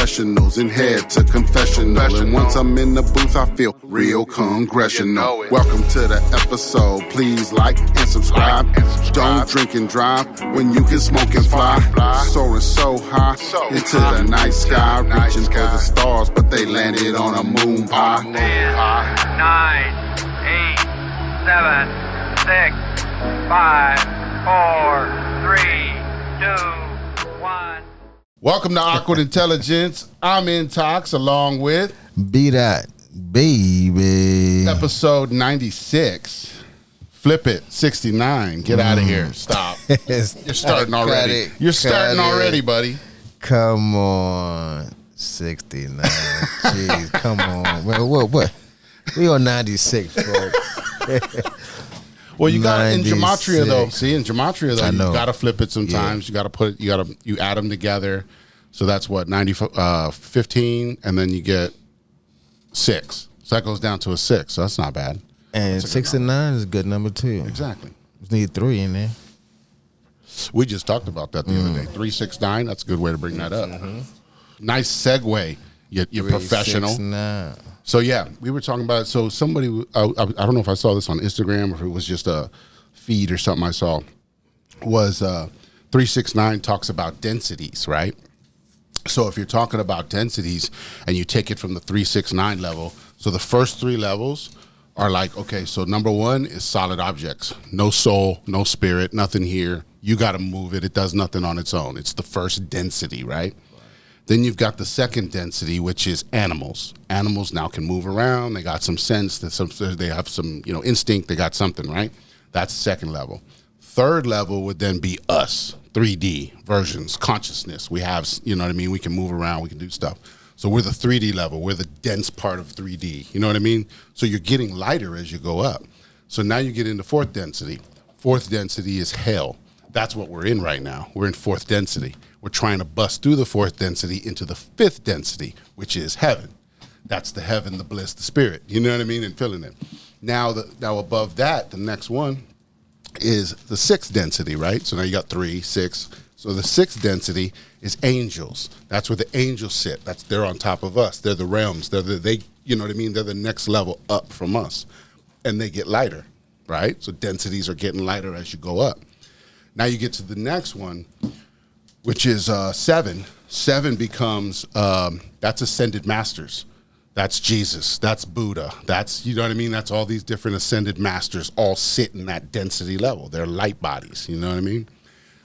professionals and head to confessional. And once I'm in the booth, I feel real congressional. Welcome to the episode. Please like and subscribe. Don't drink and drive when you can smoke and fly. Soaring so high into the night sky, reaching for the stars, but they landed on a moon pie. 10, 9, 8, 7, 6, 5, 4, 3, 2, 1. Welcome to Awkward Intelligence. I'm Intox along with BDot, baby. Episode 96. Flip it, 69. Get out of here. Stop. You're starting already. You're starting already, buddy. Come on. 69. Jeez, come on. What? We on 96, folks. Well, you got in gematria though. See, in gematria though, you got to flip it sometimes. Yeah. You add them together. So that's what 15, and then you get 6. So that goes down to a 6. So that's not bad. And 69 is a good number too. Exactly. Just need 3 in there. We just talked about that the other day. 369. That's a good way to bring that up. Nice segue. You're professional. 369. So yeah, we were talking about it. So somebody, I don't know if I saw this on Instagram or if it was just a feed or something I saw, was 369 talks about densities, right? So if you're talking about densities and you take it from the 369 level, so the first 3 levels are like, okay, so number 1 is solid objects. No soul, no spirit, nothing here. You got to move it. It does nothing on its own. It's the first density, right? Then you've got the second density, which is animals. Animals now can move around. They got some sense. They have some, instinct. They got something, right? That's the second level. Third level would then be us, 3D versions, consciousness. We have, we can move around. We can do stuff. So we're the 3D level. We're the dense part of 3D. You know what I mean? So you're getting lighter as you go up. So now you get into fourth density. Fourth density is hell. That's what we're in right now. We're in fourth density. We're trying to bust through the fourth density into the fifth density, which is heaven. That's the heaven, the bliss, the spirit. You know what I mean? And feeling it. Now above that, the next one is the sixth density, right? So now you got 3, 6. So the sixth density is angels. That's where the angels sit. They're on top of us. They're the realms. They you know what I mean? They're the next level up from us. And they get lighter, right? So densities are getting lighter as you go up. Now you get to the next one, which is 7. 7 becomes, that's ascended masters. That's Jesus. That's Buddha. That's, you know what I mean? That's all these different ascended masters all sit in that density level. They're light bodies. You know what I mean?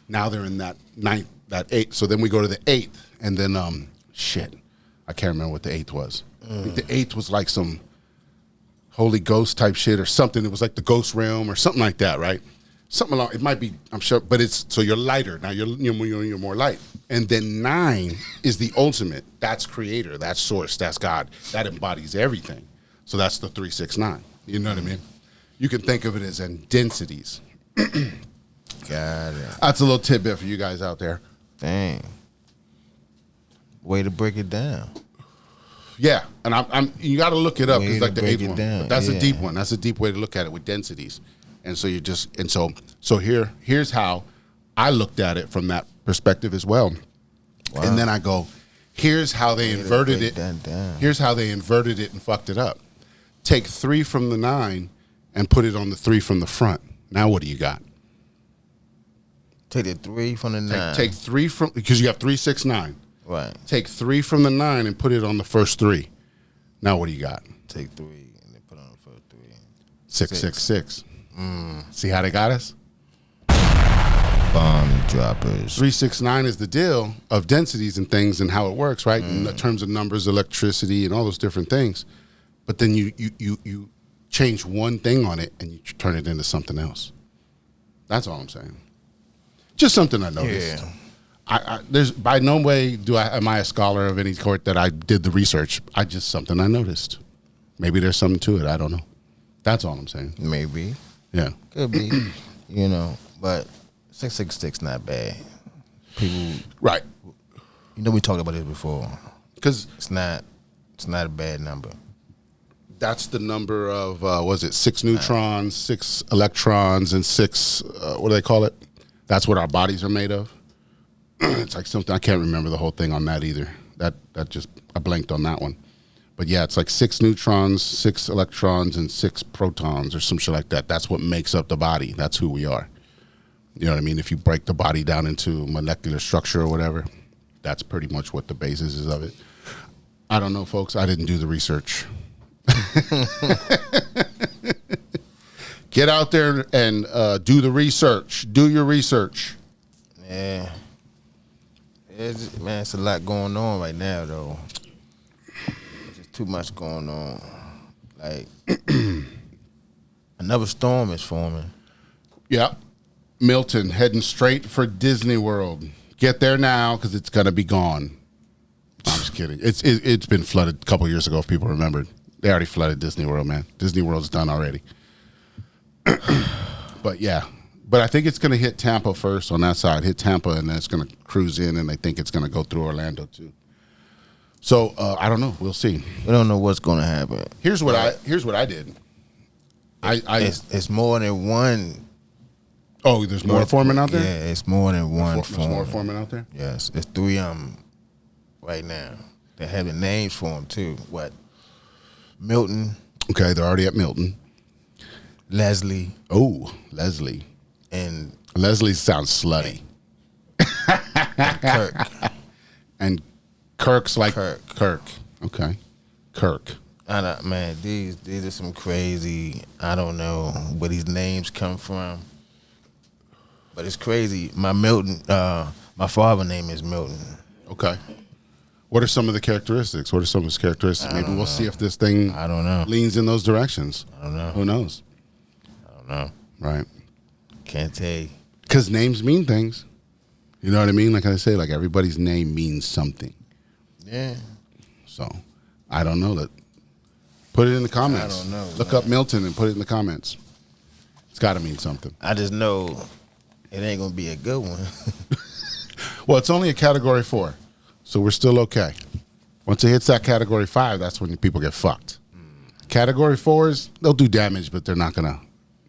Now they're in that 9th, that 8th. So then we go to the 8th. And then, I can't remember what the 8th was. I think the 8th was like some Holy Ghost type shit or something. It was like the ghost realm or something like that, right? Something along, it might be, I'm sure, but so you're lighter. Now you're more light. And then 9 is the ultimate. That's creator, that's source, that's God. That embodies everything. So that's the 369. You know what I mean? You can think of it as in densities. Got it. That's a little tidbit for you guys out there. Dang. Way to break it down. Yeah, and you got to look it up because like the 8th one. Down. But that's a deep one. That's a deep way to look at it with densities. And so so here's how I looked at it from that perspective as well. Wow. And then I go, here's how they inverted it. Here's how they inverted it and fucked it up. Take 3 from the 9 and put it on the 3 from the front. Now what do you got? Take the 3 from the 9. Take 3 from, because you have 3, 6, 9. Right. Take 3 from the 9 and put it on the first 3. Now what do you got? Take 3 and then put on the first 3. 6, 6, 6. See how they got us? Bomb droppers. 369 is the deal of densities and things and how it works, right? In terms of numbers, electricity, and all those different things. But then you change one thing on it and you turn it into something else. That's all I'm saying. Just something I noticed. Yeah. There's by no way am I a scholar of any sort that I did the research. Just something I noticed. Maybe there's something to it. I don't know. That's all I'm saying. Maybe. Yeah. Could be. But 666 not bad. People. Right. We talked about this before. Because it's not a bad number. That's the number of, 6 neutrons, 6 electrons, and 6, what do they call it? That's what our bodies are made of. It's like something, I can't remember the whole thing on that either. That just I blanked on that one. But yeah, it's like 6 neutrons, 6 electrons, and 6 protons, or some shit like that. That's what makes up the body. That's who we are. You know what I mean? If you break the body down into molecular structure or whatever, that's pretty much what the basis is of it. I don't know, folks. I didn't do the research. Get out there and do the research. Do your research. Yeah. It's a lot going on right now, though. There's just too much going on. Like, another storm is forming. Yep. Milton heading straight for Disney World. Get there now because it's gonna be gone. I'm just kidding. It's been flooded a couple years ago. If people remembered, they already flooded Disney World. Man, Disney World's done already. But yeah, but I think it's gonna hit Tampa first on that side. Hit Tampa and then it's gonna cruise in, and I think it's gonna go through Orlando too. So I don't know. We'll see. We don't know what's gonna happen. Here's what I did. It's more than one. Oh, there's more forming out there? Yeah, it's more than one There's more forming out there? Yes, it's 3 right now. They're having names for them, too. What? Milton. Okay, they're already at Milton. Leslie. Oh, Leslie. And Leslie sounds slutty. Kirk. And Kirk's like Kirk. Okay. Kirk. I don't, man, these are some crazy, I don't know where these names come from. But it's crazy. My father's name is Milton. Okay. What are some of the characteristics? What are some of his characteristics? Maybe we'll see if this thing I don't know. leans in those directions. I don't know. Who knows? I don't know. Right. Can't tell you. Because names mean things. You know what I mean? Like I say, like everybody's name means something. Yeah. So, I don't know. Put it in the comments. I don't know. Look up Milton and put it in the comments. It's got to mean something. I just know it ain't going to be a good one. Well, it's only a category 4, so we're still okay. Once it hits that category 5, that's when people get fucked. Category 4s, they'll do damage, but they're not going to,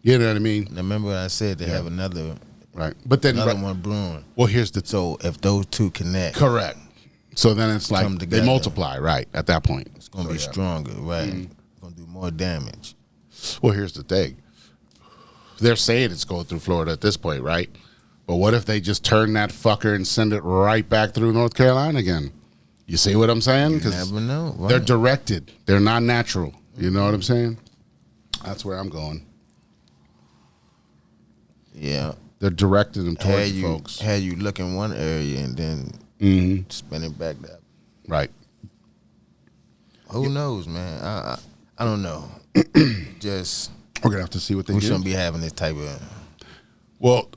you know what I mean? Remember what I said? They have another Right. But then one brewing. Well, here's the So if those two connect. correct. So then it's like Come they together. multiply, right, at that point. It's going to be stronger, right? It's going to do more damage. Well, here's the thing. They're saying it's going through Florida at this point, right? But what if they just turn that fucker and send it right back through North Carolina again? You see what I'm saying? You never know. Right? They're directed. They're not natural. You know what I'm saying? That's where I'm going. Yeah. They're directed them towards the folks. Had you look in one area and then spin it back that. Right. Who knows, man? I don't know. Just We're going to have to see what they we do. shouldn't be having this type of. Well,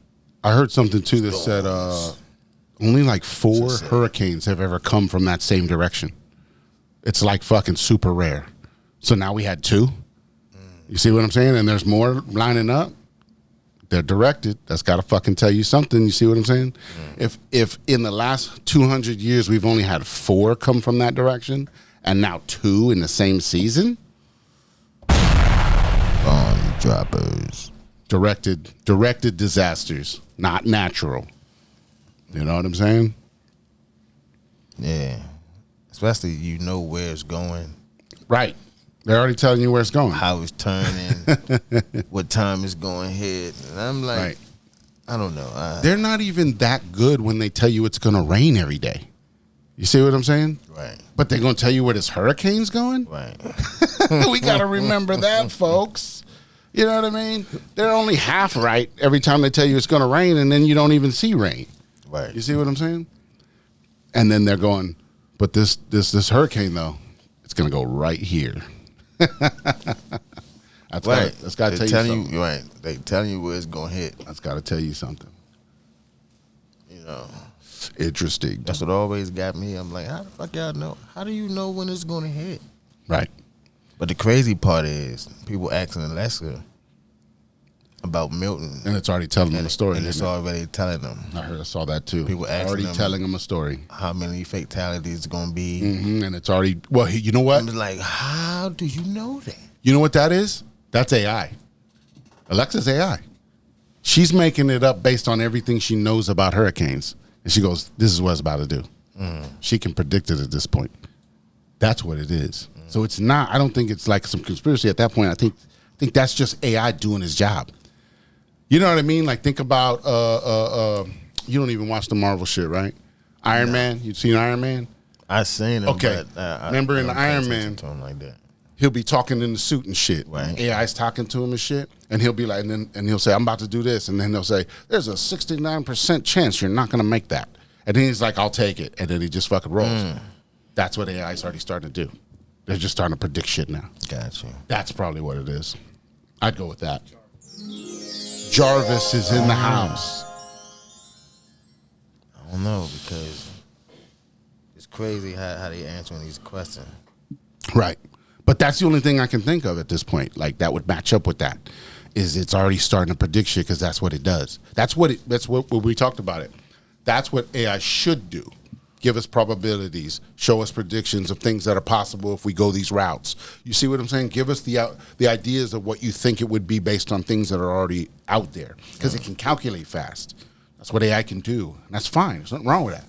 I heard something too that said only like 4 hurricanes have ever come from that same direction. It's like fucking super rare. So now we had 2. You see what I'm saying? And there's more lining up. They're directed. That's got to fucking tell you something. You see what I'm saying? If in the last 200 years we've only had 4 come from that direction, and now 2 in the same season, Bomb droppers. directed disasters, not natural. You know what I'm saying? Yeah. Especially you know where it's going, Right. They're already telling you where it's going. how it's turning, what time it's going to hit. And I'm like, Right. I don't know. They're not even that good when they tell you it's going to rain every day. You see what I'm saying? Right. But they're going to tell you where this hurricane's going? Right. We got to remember that, folks. You know what I mean? They're only half right every time they tell you it's going to rain, and then you don't even see rain. Right. You see what I'm saying? And then they're going, but this hurricane, though, it's going to go right here. That's Right. That's got to They tell you telling something. Right. They telling you where it's going to hit. That's got to tell you something. You know. Interesting. That's what always got me. I'm like, how the fuck y'all know? How do you know when it's going to hit? Right. But the crazy part is people asking Alexa about Milton. And it's already telling them a story. And it's isn't it? already telling them I saw that too. People asking already them- telling them a story. how many fatalities it's going to be. And it's already, well, you know what? I'm like, how do you know that? You know what that is? That's AI. Alexa's AI. She's making it up based on everything she knows about hurricanes. And she goes, this is what it's about to do. She can predict it at this point. That's what it is. So it's not. I don't think it's like some conspiracy at that point. I think that's just AI doing his job. You know what I mean? Like think about you don't even watch the Marvel shit, right? Iron Man. You've seen Iron Man? I seen him. Okay. But, remember in I don't Iron pay Man, attention to him like that. he'll be talking in the suit and shit. Right. AI's talking to him and shit, and he'll be like, and he'll say, "I'm about to do this," and then they'll say, "There's a 69% chance you're not gonna make that," and then he's like, "I'll take it," and then he just fucking rolls. That's what AI's already starting to do. They're just starting to predict shit now. Got you. That's probably what it is. I'd go with that. Jarvis is in the house. I don't know, because it's crazy how they answering these questions. Right. But that's the only thing I can think of at this point. Like that would match up with that. Is it's already starting to predict shit because that's what it does. That's what we talked about it. That's what AI should do. Give us probabilities, show us predictions of things that are possible if we go these routes. You see what I'm saying? Give us the ideas of what you think it would be based on things that are already out there, because it can calculate fast. That's what AI can do, and that's fine. There's nothing wrong with that,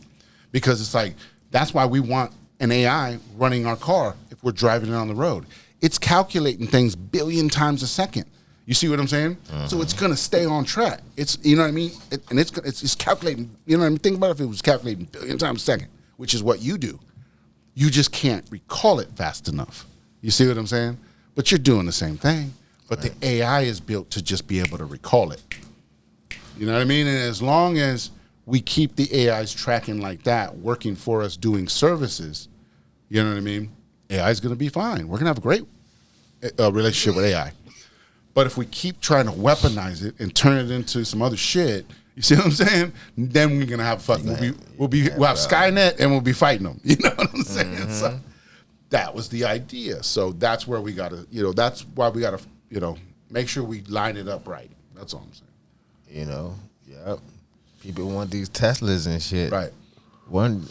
because it's like that's why we want an AI running our car if we're driving it on the road. It's calculating things billion times a second. You see what I'm saying? So it's gonna stay on track. It's, you know what I mean? It's calculating. You know what I mean? Think about if it was calculating billion times a second, which is what you do. You just can't recall it fast enough. You see what I'm saying? But you're doing the same thing. But the AI is built to just be able to recall it. You know what I mean? And as long as we keep the AIs tracking like that, working for us, doing services, you know what I mean? AI is gonna be fine. We're gonna have a great relationship with AI. But if we keep trying to weaponize it and turn it into some other shit, you see what I'm saying? Then we're gonna have fucking we'll have Skynet and we'll be fighting them. You know what I'm saying? So that was the idea. So that's where we gotta, that's why we gotta, make sure we line it up right. That's all I'm saying. Yep. People want these Teslas and shit. Right. One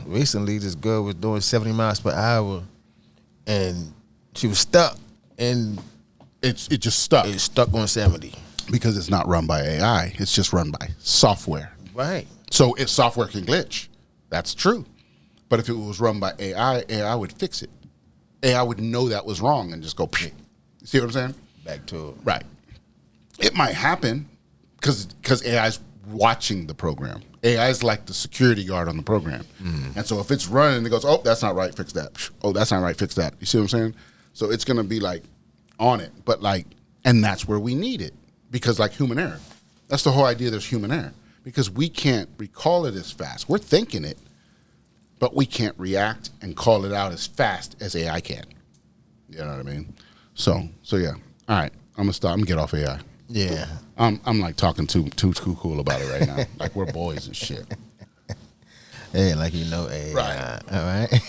recently, this girl was doing 70 miles per hour, and she was stuck, and It just stuck. it's stuck on 70. Because it's not run by AI. It's just run by software. Right. So if software can glitch, that's true. But if it was run by AI would fix it. AI would know that was wrong and just go, ping. You see what I'm saying? Back to it. Right. It might happen because AI's watching the program. AI is like the security guard on the program. And so if it's running, it goes, oh, that's not right, fix that. Oh, that's not right, fix that. You see what I'm saying? So it's going to be like on it. But like, and that's where we need it. Because like human error. That's the whole idea, there's human error. Because we can't recall it as fast. We're thinking it, but we can't react and call it out as fast as AI can. You know what I mean? So yeah. All right. I'm gonna stop. I'm gonna get off AI. Yeah. I'm like talking too cool about it right now. Like we're boys and shit. Hey, like AI. Right. All right.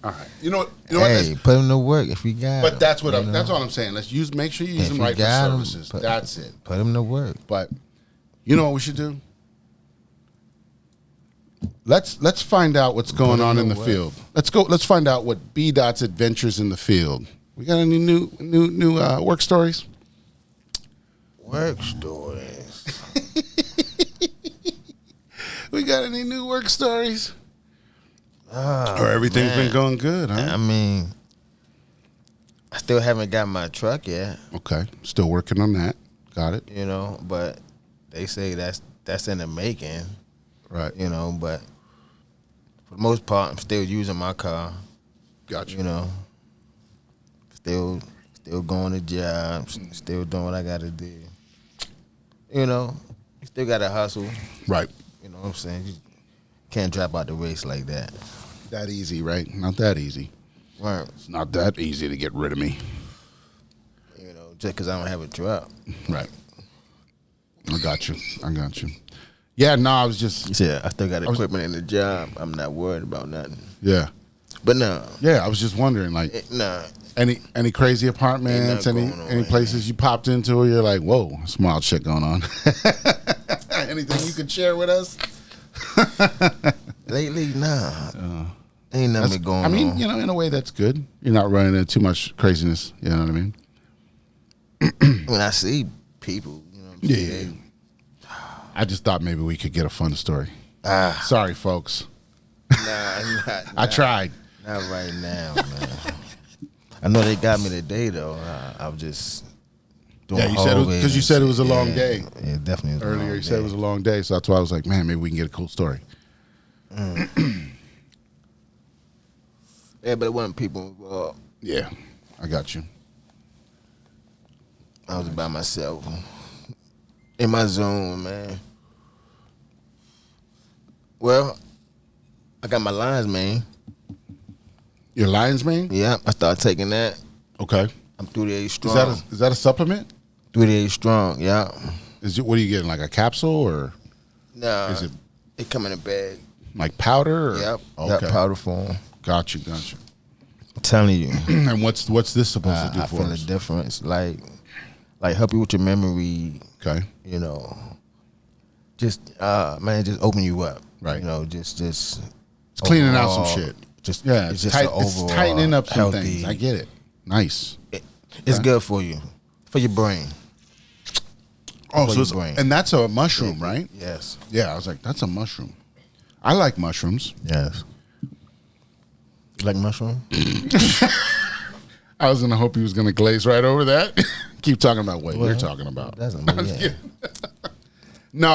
All right. You know what? Hey, put them to work if you got But them, that's what that's all I'm saying. Let's make sure you use If them you right for got 'em, services. put- That's it. Put them to work. But you know what we should do? Let's find out what's going on in the field. Let's find out what BDot's adventures in the field. We got any new work stories? Work stories. We got any new work stories? Or everything's been going good, huh? I mean, I still haven't got my truck yet. Okay. Still working on that. Got it. But they say that's in the making, Right. but for the most part, I'm still using my car, Gotcha. still going to jobs, still doing what I got to do. You still got to hustle. Right. You know what I'm saying? You can't drop out the race like that. That easy, right? Not that easy. Right. It's not that easy to get rid of me. Just because I don't have a truck. Right. I got you. Yeah, no, I was just Yeah, I still got equipment in the job. I'm not worried about nothing. yeah. But no. Yeah, I was just wondering, like Nah. any crazy apartments, Ain't any nothing going on right places you popped into where you're like, whoa, some wild shit going on. Anything you could share with us? Lately, nah. Ain't nothing going on. I mean, in a way that's good. You're not running into too much craziness. You know what I mean? When I see people, Yeah. I just thought maybe we could get a fun story. Sorry, folks. Nah, I tried. Not right now, man. I know they got me today though. I was just doing. Yeah, you said because you said it was a long day. Yeah, definitely. Was Earlier, you said it was a long day, so that's why I was like, man, maybe we can get a cool story. Yeah, but it wasn't people involved. Yeah, I got you. I was by myself in my zone, man. Well, I got my lines, man. Your lion's mane? Yeah, I started taking that. Okay. I'm 3 days strong. Is that a supplement? 3 days strong, yeah. What are you getting, like a capsule or Nah, is it come in a bag. like powder? Or? Yep, Okay. powder form. Got you. I'm telling you. And what's this supposed to do I for feel us? a difference. Like help you with your memory. Okay. You know, just just open you up. Right. You know, just It's cleaning out some shit. Just It's just it's tightening up some healthy, things. I get it. Nice. It's good for you, for your brain. Oh, For so your it's, brain. and that's a mushroom, right? Yes. Yeah, I was like, that's a mushroom. I like mushrooms. Yes. You like mushroom? I was gonna hope he was gonna glaze right over that. Keep talking about what you're talking about. Doesn't. Yeah. No,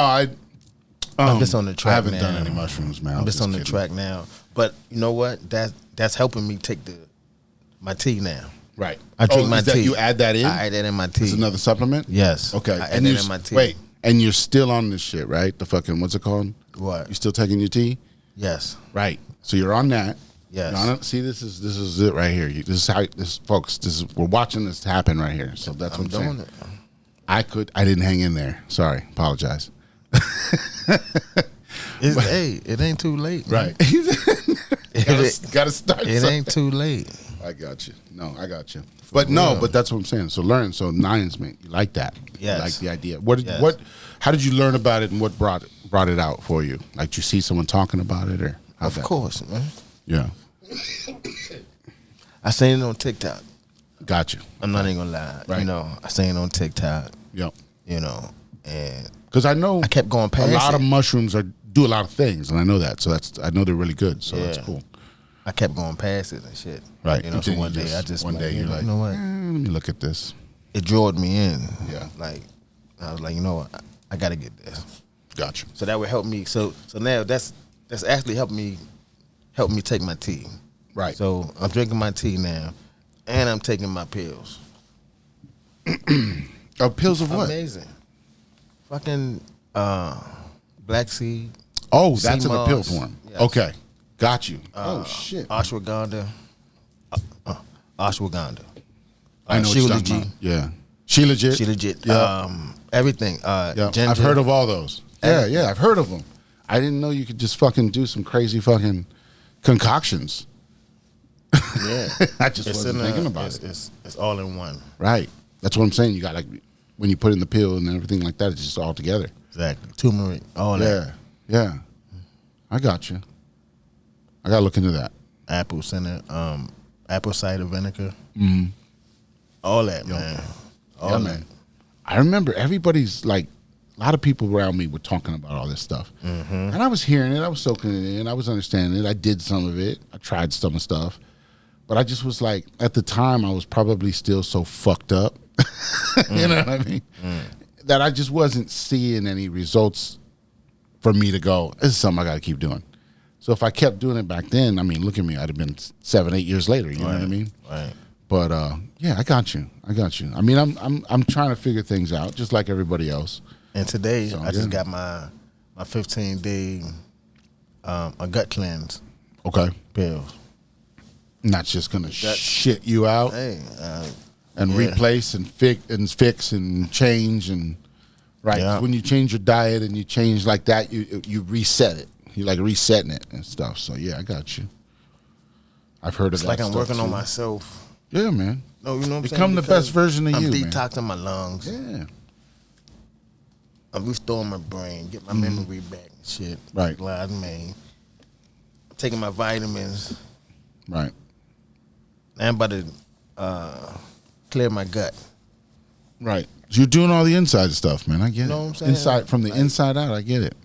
I'm just on the track. I haven't now. done any mushrooms, man. I'm just on the kidding. track now. But you know what? That's helping me take my tea now. Right. I drink my is that tea. you add that in? I add that in my tea. It's another supplement? Yes. Okay. I add that in my tea. Wait, and you're still on this shit, right? The fucking, what's it called? What? You still taking your tea? Yes. Right. So you're on that. Yes. You're on it. See, this is it right here. This is how folks. We're watching this happen right here. So that's what I'm doing saying. it. I didn't hang in there. Sorry. Apologize. It ain't too late. Man. Right. Gotta start. It something. ain't too late. I got you. No, I got you. But no, but that's what I'm saying. So learn. So lion's mane. You like that? Yes. You like the idea. What? Yes. What? How did you learn about it, and what brought it out for you? Like, did you see someone talking about it, or how's Of that? course, man. Yeah. I seen it on TikTok. Got you. I'm not even gonna lie. Right. You know, I seen it on TikTok. Yep. You know, and Because I know I kept going past a lot it. of mushrooms do a lot of things, and I know that. So I know they're really good. So that's Yeah. cool. I kept going past it and shit. Right. You know, And so then one day I just one day you're like, you know what? let me look at this. It drawed me in. Yeah. Like I was like, you know what? I gotta get this. Got you. So that would help me. So now that's actually helped me take my tea. Right. So I'm drinking my tea now, and I'm taking my pills. Pills of what? Amazing. Fucking black seed. Oh, that's in a pill CMOS. form. Yes. Okay. Got you. Oh shit. Ashwagandha. Ashwagandha. I know what you're talking about. Yeah. She legit. She legit. Yeah. Everything. Yeah. Ginger. I've heard of all those. Yeah, I've heard of them. I didn't know you could just fucking do some crazy fucking concoctions. Yeah. I just wasn't thinking about it. It's all in one. Right. That's what I'm saying. You got like when you put in the pill and everything like that, it's just all together. Exactly. Turmeric. All that. Yeah. I got you. I gotta look into that. Apple cider vinegar. Mm-hmm. All that, man. All Yeah, that. man. I remember everybody's like, a lot of people around me were talking about all this stuff. Mm-hmm. And I was hearing it. I was soaking it in. I was understanding it. I did some of it. I tried some stuff. But I just was like, at the time, I was probably still so fucked up. You know what I mean? That I just wasn't seeing any results for me to go, this is something I got to keep doing. So if I kept doing it back then, I mean, look at me. I'd have been 7, 8 years later. You know what I mean? Right. But yeah, I got you. I mean, I'm trying to figure things out, just like everybody else. And today, So, I just yeah. got my 15-day a gut cleanse Okay. pills. Not just gonna shit you out Hey, and yeah. replace and fix and change and right. Yeah. When you change your diet and you change like that, you reset it. You like resetting it and stuff. So yeah, I got you. I've heard of it's that. like I'm stuff, working on too. myself. Yeah, man. No, you know what I'm saying? Become the Because best version of I'm you, man. detoxing my lungs. Yeah. I'm restoring my brain, get my memory back and shit. Right. Glad me. I'm taking my vitamins. Right. I'm about to clear my gut. Right. You're doing all the inside stuff, man. I get You know it. what I'm saying? Inside from the inside out, I get it.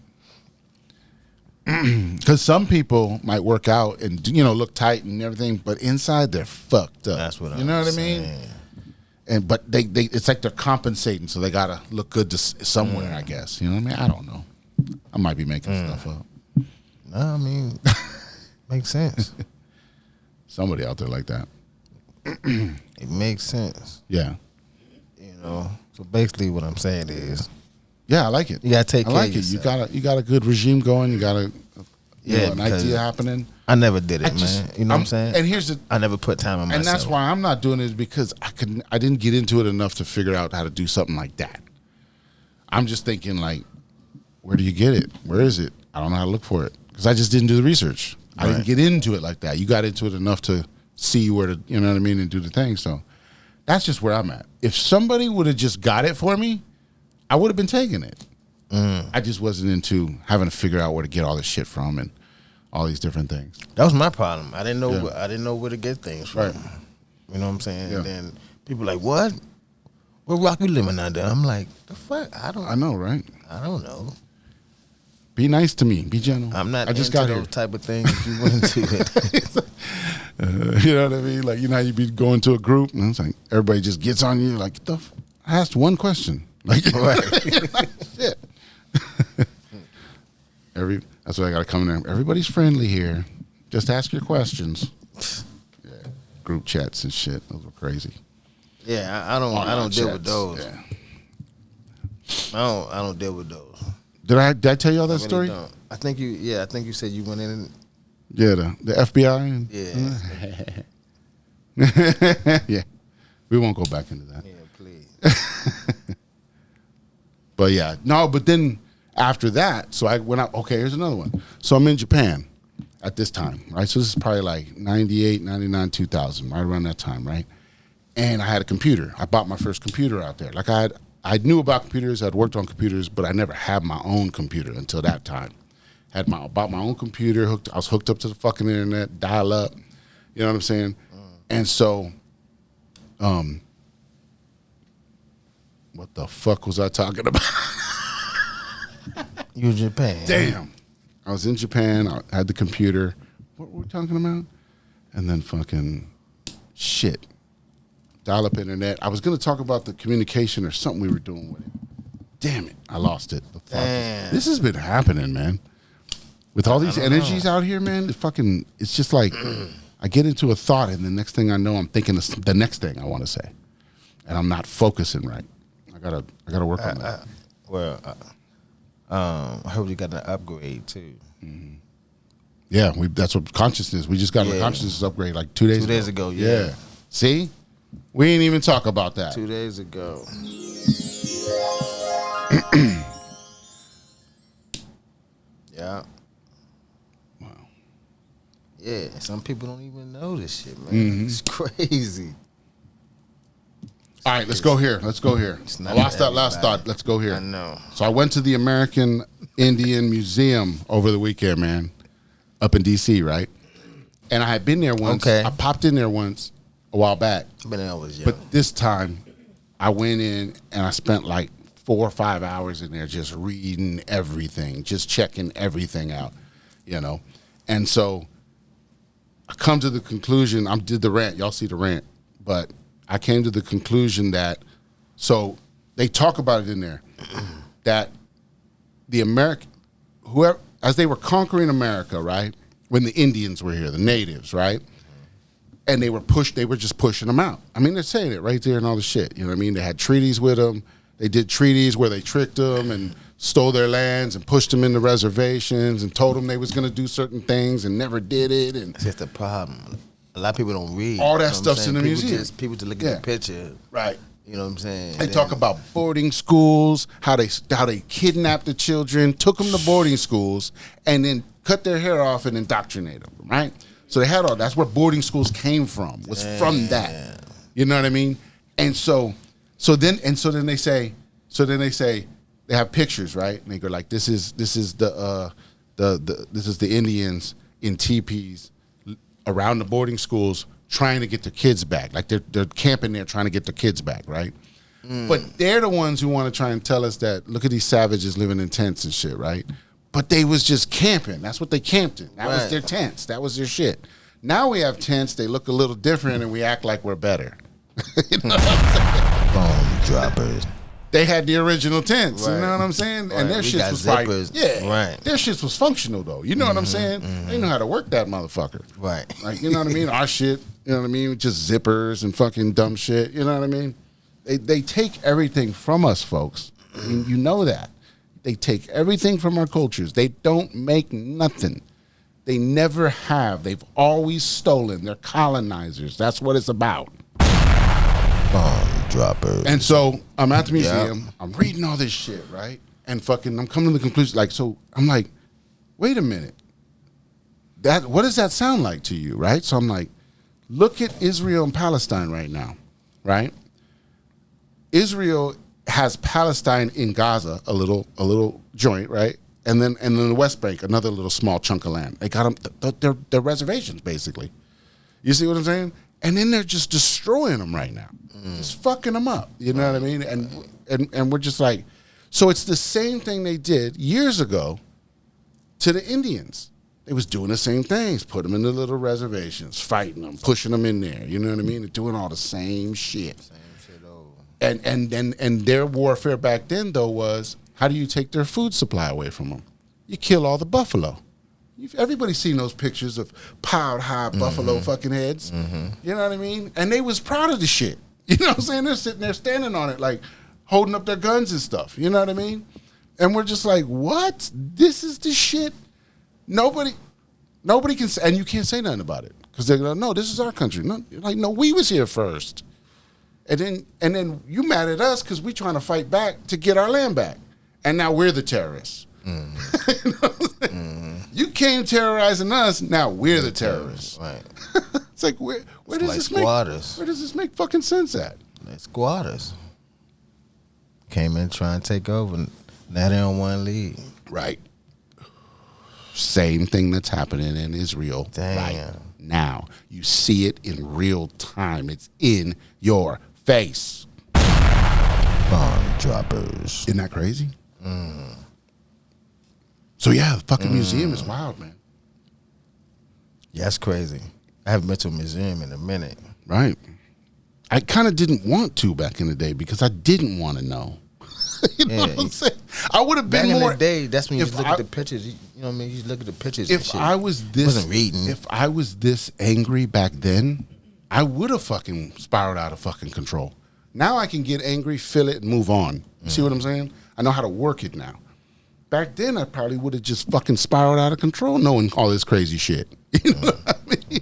Because some people might work out and look tight and everything, but inside they're fucked up. That's what you know what saying. I mean. But they it's like they're compensating, so they gotta look good to somewhere. I guess you know what I mean. I don't know. I might be making stuff up. No, I mean, makes sense. Somebody out there like that. It makes sense. Yeah. So basically, what I'm saying is, Yeah, I like it. you gotta take care of it. yourself. You got a good regime going. You got an because idea happening. I never did it, man. You know what I'm saying? And here's the. I never put time on myself. And that's why I'm not doing it, because I didn't get into it enough to figure out how to do something like that. I'm just thinking, like, where do you get it? Where is it? I don't know how to look for it, because I just didn't do the research. I didn't get into it like that. You got into it enough to see where to, you know what I mean, and do the thing. So that's just where I'm at. If somebody would have just got it for me, I would have been taking it. I just wasn't into having to figure out where to get all this shit from and all these different things. That was my problem. I didn't know. Yeah. I didn't know where to get things from. Right. You know what I'm saying? Yeah. And then people like, what? What rock you living under? I'm like, the fuck? I know, right? don't know. Be nice to me. Be gentle. I'm not I just into got those here. type of things. If you went into it. You know what I mean? Like, how you be going to a group and it's like everybody just gets on you. Like, I asked one question. Like, shit. That's why I got to come in there. Everybody's friendly here. Just ask your questions. Yeah, group chats and shit. Those were crazy. Yeah, I don't deal with those. Yeah. I don't deal with those. Did I tell you all that I really story? don't. I think you said you went in and Yeah, the FBI. Yeah. We won't go back into that. yeah, please. But yeah, no, but then after that, so I went out, okay, here's another one. So I'm in Japan at this time, right? So this is probably like 98, 99, 2000, right around that time, right? And I had a computer. I bought my first computer out there. Like I knew about computers, I'd worked on computers, but I never had my own computer until that time. Bought my own computer, I was hooked up to the fucking internet, dial up, you know what I'm saying? And so, what the fuck was I talking about? You in Japan? Damn. I was in Japan. I had the computer. What were we talking about? And then fucking shit. Dial-up internet. I was going to talk about the communication or something we were doing with it. Damn it. I lost it. The fuck Damn. This has been happening, man. With all these energies out here, man, it's just like I get into a thought and the next thing I know, I'm thinking the next thing I want to say. And I'm not focusing right. I gotta work on that. Well, I heard you got an upgrade too. Yeah, that's what consciousness. We just got a consciousness upgrade like 2 days ago. 2 days ago, yeah. See? We ain't even talk about that. 2 days ago. Yeah. Wow. Yeah, some people don't even know this shit, man. It's crazy. All right, let's go here. It's I not lost for that last everybody. thought. Let's go here. I know. So I went to the American Indian Museum over the weekend, man, up in D.C., right? And I had been there once. Okay. I popped in there once a while back. But I was young. But this time, I went in and I spent like 4 or 5 hours in there just reading everything, just checking everything out, you know? And so I come to the conclusion, I did the rant, y'all see the rant, but I came to the conclusion that, so they talk about it in there, that the whoever, as they were conquering America, right? When the Indians were here, the natives, right? And they were just pushing them out. I mean, they're saying it right there and all the shit. You know what I mean? They had treaties with them. They did treaties where they tricked them and stole their lands and pushed them into reservations and told them they was going to do certain things and never did it. And That's the problem. A lot of people don't read. all that You know what I'm stuff's saying? in the People museum. People just look Yeah. at the picture. right. You know what I'm saying? They talk about boarding schools, how they kidnapped the children, took them to boarding schools, and then cut their hair off and indoctrinated them, right? So they had all. That's where boarding schools came from. Was from that. You know what I mean? And so then they say they have pictures, right? And they go like, this is the Indians in teepees around the boarding schools trying to get their kids back. Like they're camping there trying to get their kids back, right? But they're the ones who want to try and tell us that, look at these savages living in tents and shit, right? but they was just camping. That's what they camped in. That was Right. their tents. That was their shit. Now we have tents. They look a little different, and we act like we're better. You know what I'm saying? Bomb droppers. They had the original tents. You Right. know what I'm saying? Right. And their We shit got was zippers. right. Their shit was functional though. You know what I'm saying? They know how to work that motherfucker. Right. Like, you know what I mean? Our shit, you know what I mean? Just zippers and fucking dumb shit. You know what I mean? They take everything from us, folks. I mean, you know that. They take everything from our cultures. They don't make nothing. They never have. They've always stolen. They're colonizers. That's what it's about. Bomb droppers. And so I'm at the museum. I'm reading all this shit, right? And fucking, I'm coming to the conclusion. Like, so I'm like, wait a minute. What does that sound like to you, right? So I'm like, look at Israel and Palestine right now, right? Israel has Palestine in Gaza, a little joint, right? And then the West Bank, another little small chunk of land. They got them, they're reservations, basically. You see what I'm saying? And then they're just destroying them right now, just fucking them up. You know what I mean? And we're just like, so it's the same thing they did years ago to the Indians. They was doing the same things, put them in the little reservations, fighting them, pushing them in there. You know what I mean? They're doing all the same shit. Same shit over. And their warfare back then though was, how do you take their food supply away from them? You kill all the buffalo. Everybody's seen those pictures of piled high buffalo fucking heads. You know what I mean? And they was proud of the shit. You know what I'm saying? They're sitting there standing on it, like holding up their guns and stuff. You know what I mean? And we're just like, what? This is the shit. Nobody can say, and you can't say nothing about it because they're gonna, no, this is our country. No, like, no, we was here first. And then you mad at us because we trying to fight back to get our land back. And now we're the terrorists. You know what I'm saying? You came terrorizing us. Now we're the terrorists. Right. It's like where does like this squatters. where does this make fucking sense at? They squatters. Came in trying to take over. Now they don't want to leave. Right. Same thing that's happening in Israel right Damn. now. You see it in real time. It's in your face. Bomb droppers. Isn't that crazy? So yeah, the fucking museum is wild, man. Yeah, that's crazy. I haven't been to a museum in a minute. Right. I kind of didn't want to back in the day because I didn't want to know. You know what I'm saying? I would have Back been in more. the day, that's when you if just look I- at the pictures. You know what I mean? You just look at the pictures and If shit. I was this, Wasn't reading. If I was this angry back then, I would have fucking spiraled out of fucking control. Now I can get angry, feel it, and move on. You see what I'm saying? I know how to work it now. Back then, I probably would have just fucking spiraled out of control, knowing all this crazy shit. You know what I mean?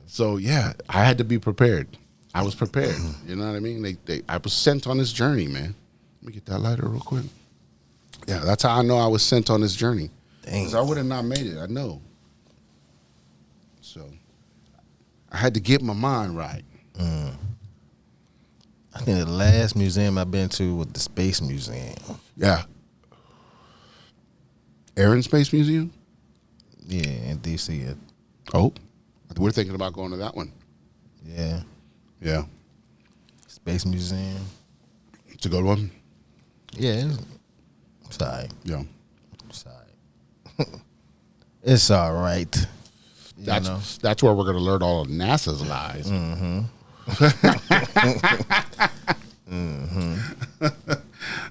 So yeah, I had to be prepared. I was prepared. You know what I mean? I was sent on this journey, man. Let me get that lighter real quick. Yeah, that's how I know I was sent on this journey. Because I would have not made it. I know. So I had to get my mind right. I think the last museum I've been to was the Space Museum. Yeah. Air and Space Museum? Yeah, in DC. Oh, we're thinking about going to that one. Yeah, Yeah. Space Museum. It's a good one. Yeah, it's all right. Yeah. It's all right. It's all right. You know? That's where we're going to learn all of NASA's lies.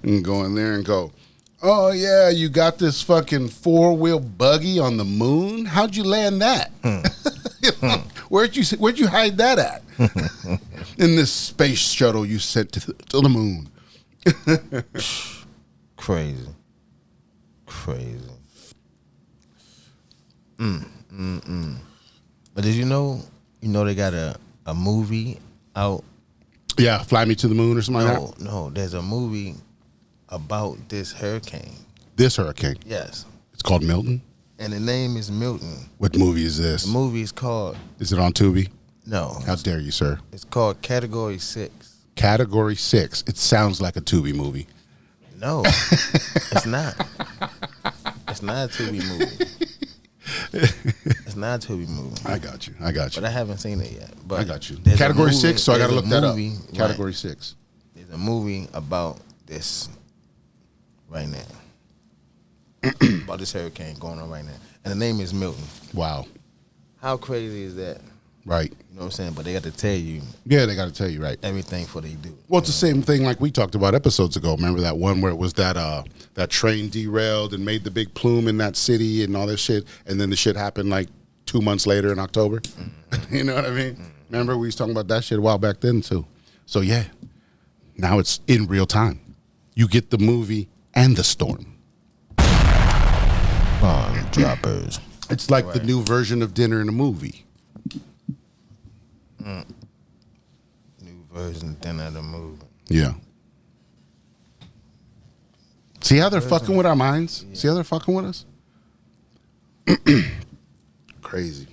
And go in there and go, oh, yeah, you got this fucking 4-wheel buggy on the moon? How'd you land that? You know, where'd you hide that at? In this space shuttle you sent to the moon. Crazy. But did you know they got a movie out? Yeah, Fly Me to the Moon or something like that? No, there's a movie about this hurricane. This hurricane. Yes. It's called Milton? And the name is Milton. What movie is this? The movie is called, Is it on Tubi? no, How dare you, sir? it's called Category 6. Category 6. It sounds like a Tubi movie. No, it's not. It's not a Tubi movie. It's not a Tubi movie. I got you. But I haven't seen it yet. But I got you. there's a Category movie- 6, so I got to there's look a that up. movie, Category right. 6. There's a movie about this right now. about this hurricane going on right now, and the name is Milton. Wow. How crazy is that? Right. You know what I'm saying? But they got to tell you Yeah, they got to tell you, right. everything before they do. Well, it's the same thing like we talked about episodes ago. Remember that one where it was that train derailed and made the big plume in that city and all that shit, and then the shit happened like 2 months later in October? Mm-hmm. You know what I mean? Mm-hmm. Remember we was talking about that shit a while back then too. So yeah, now it's in real time. You get the movie and the storm. Bomb droppers. It's like the new version of Dinner in a Movie. New version of Dinner in a Movie. Yeah. See how they're fucking with our minds? Yeah. See how they're fucking with us? Crazy.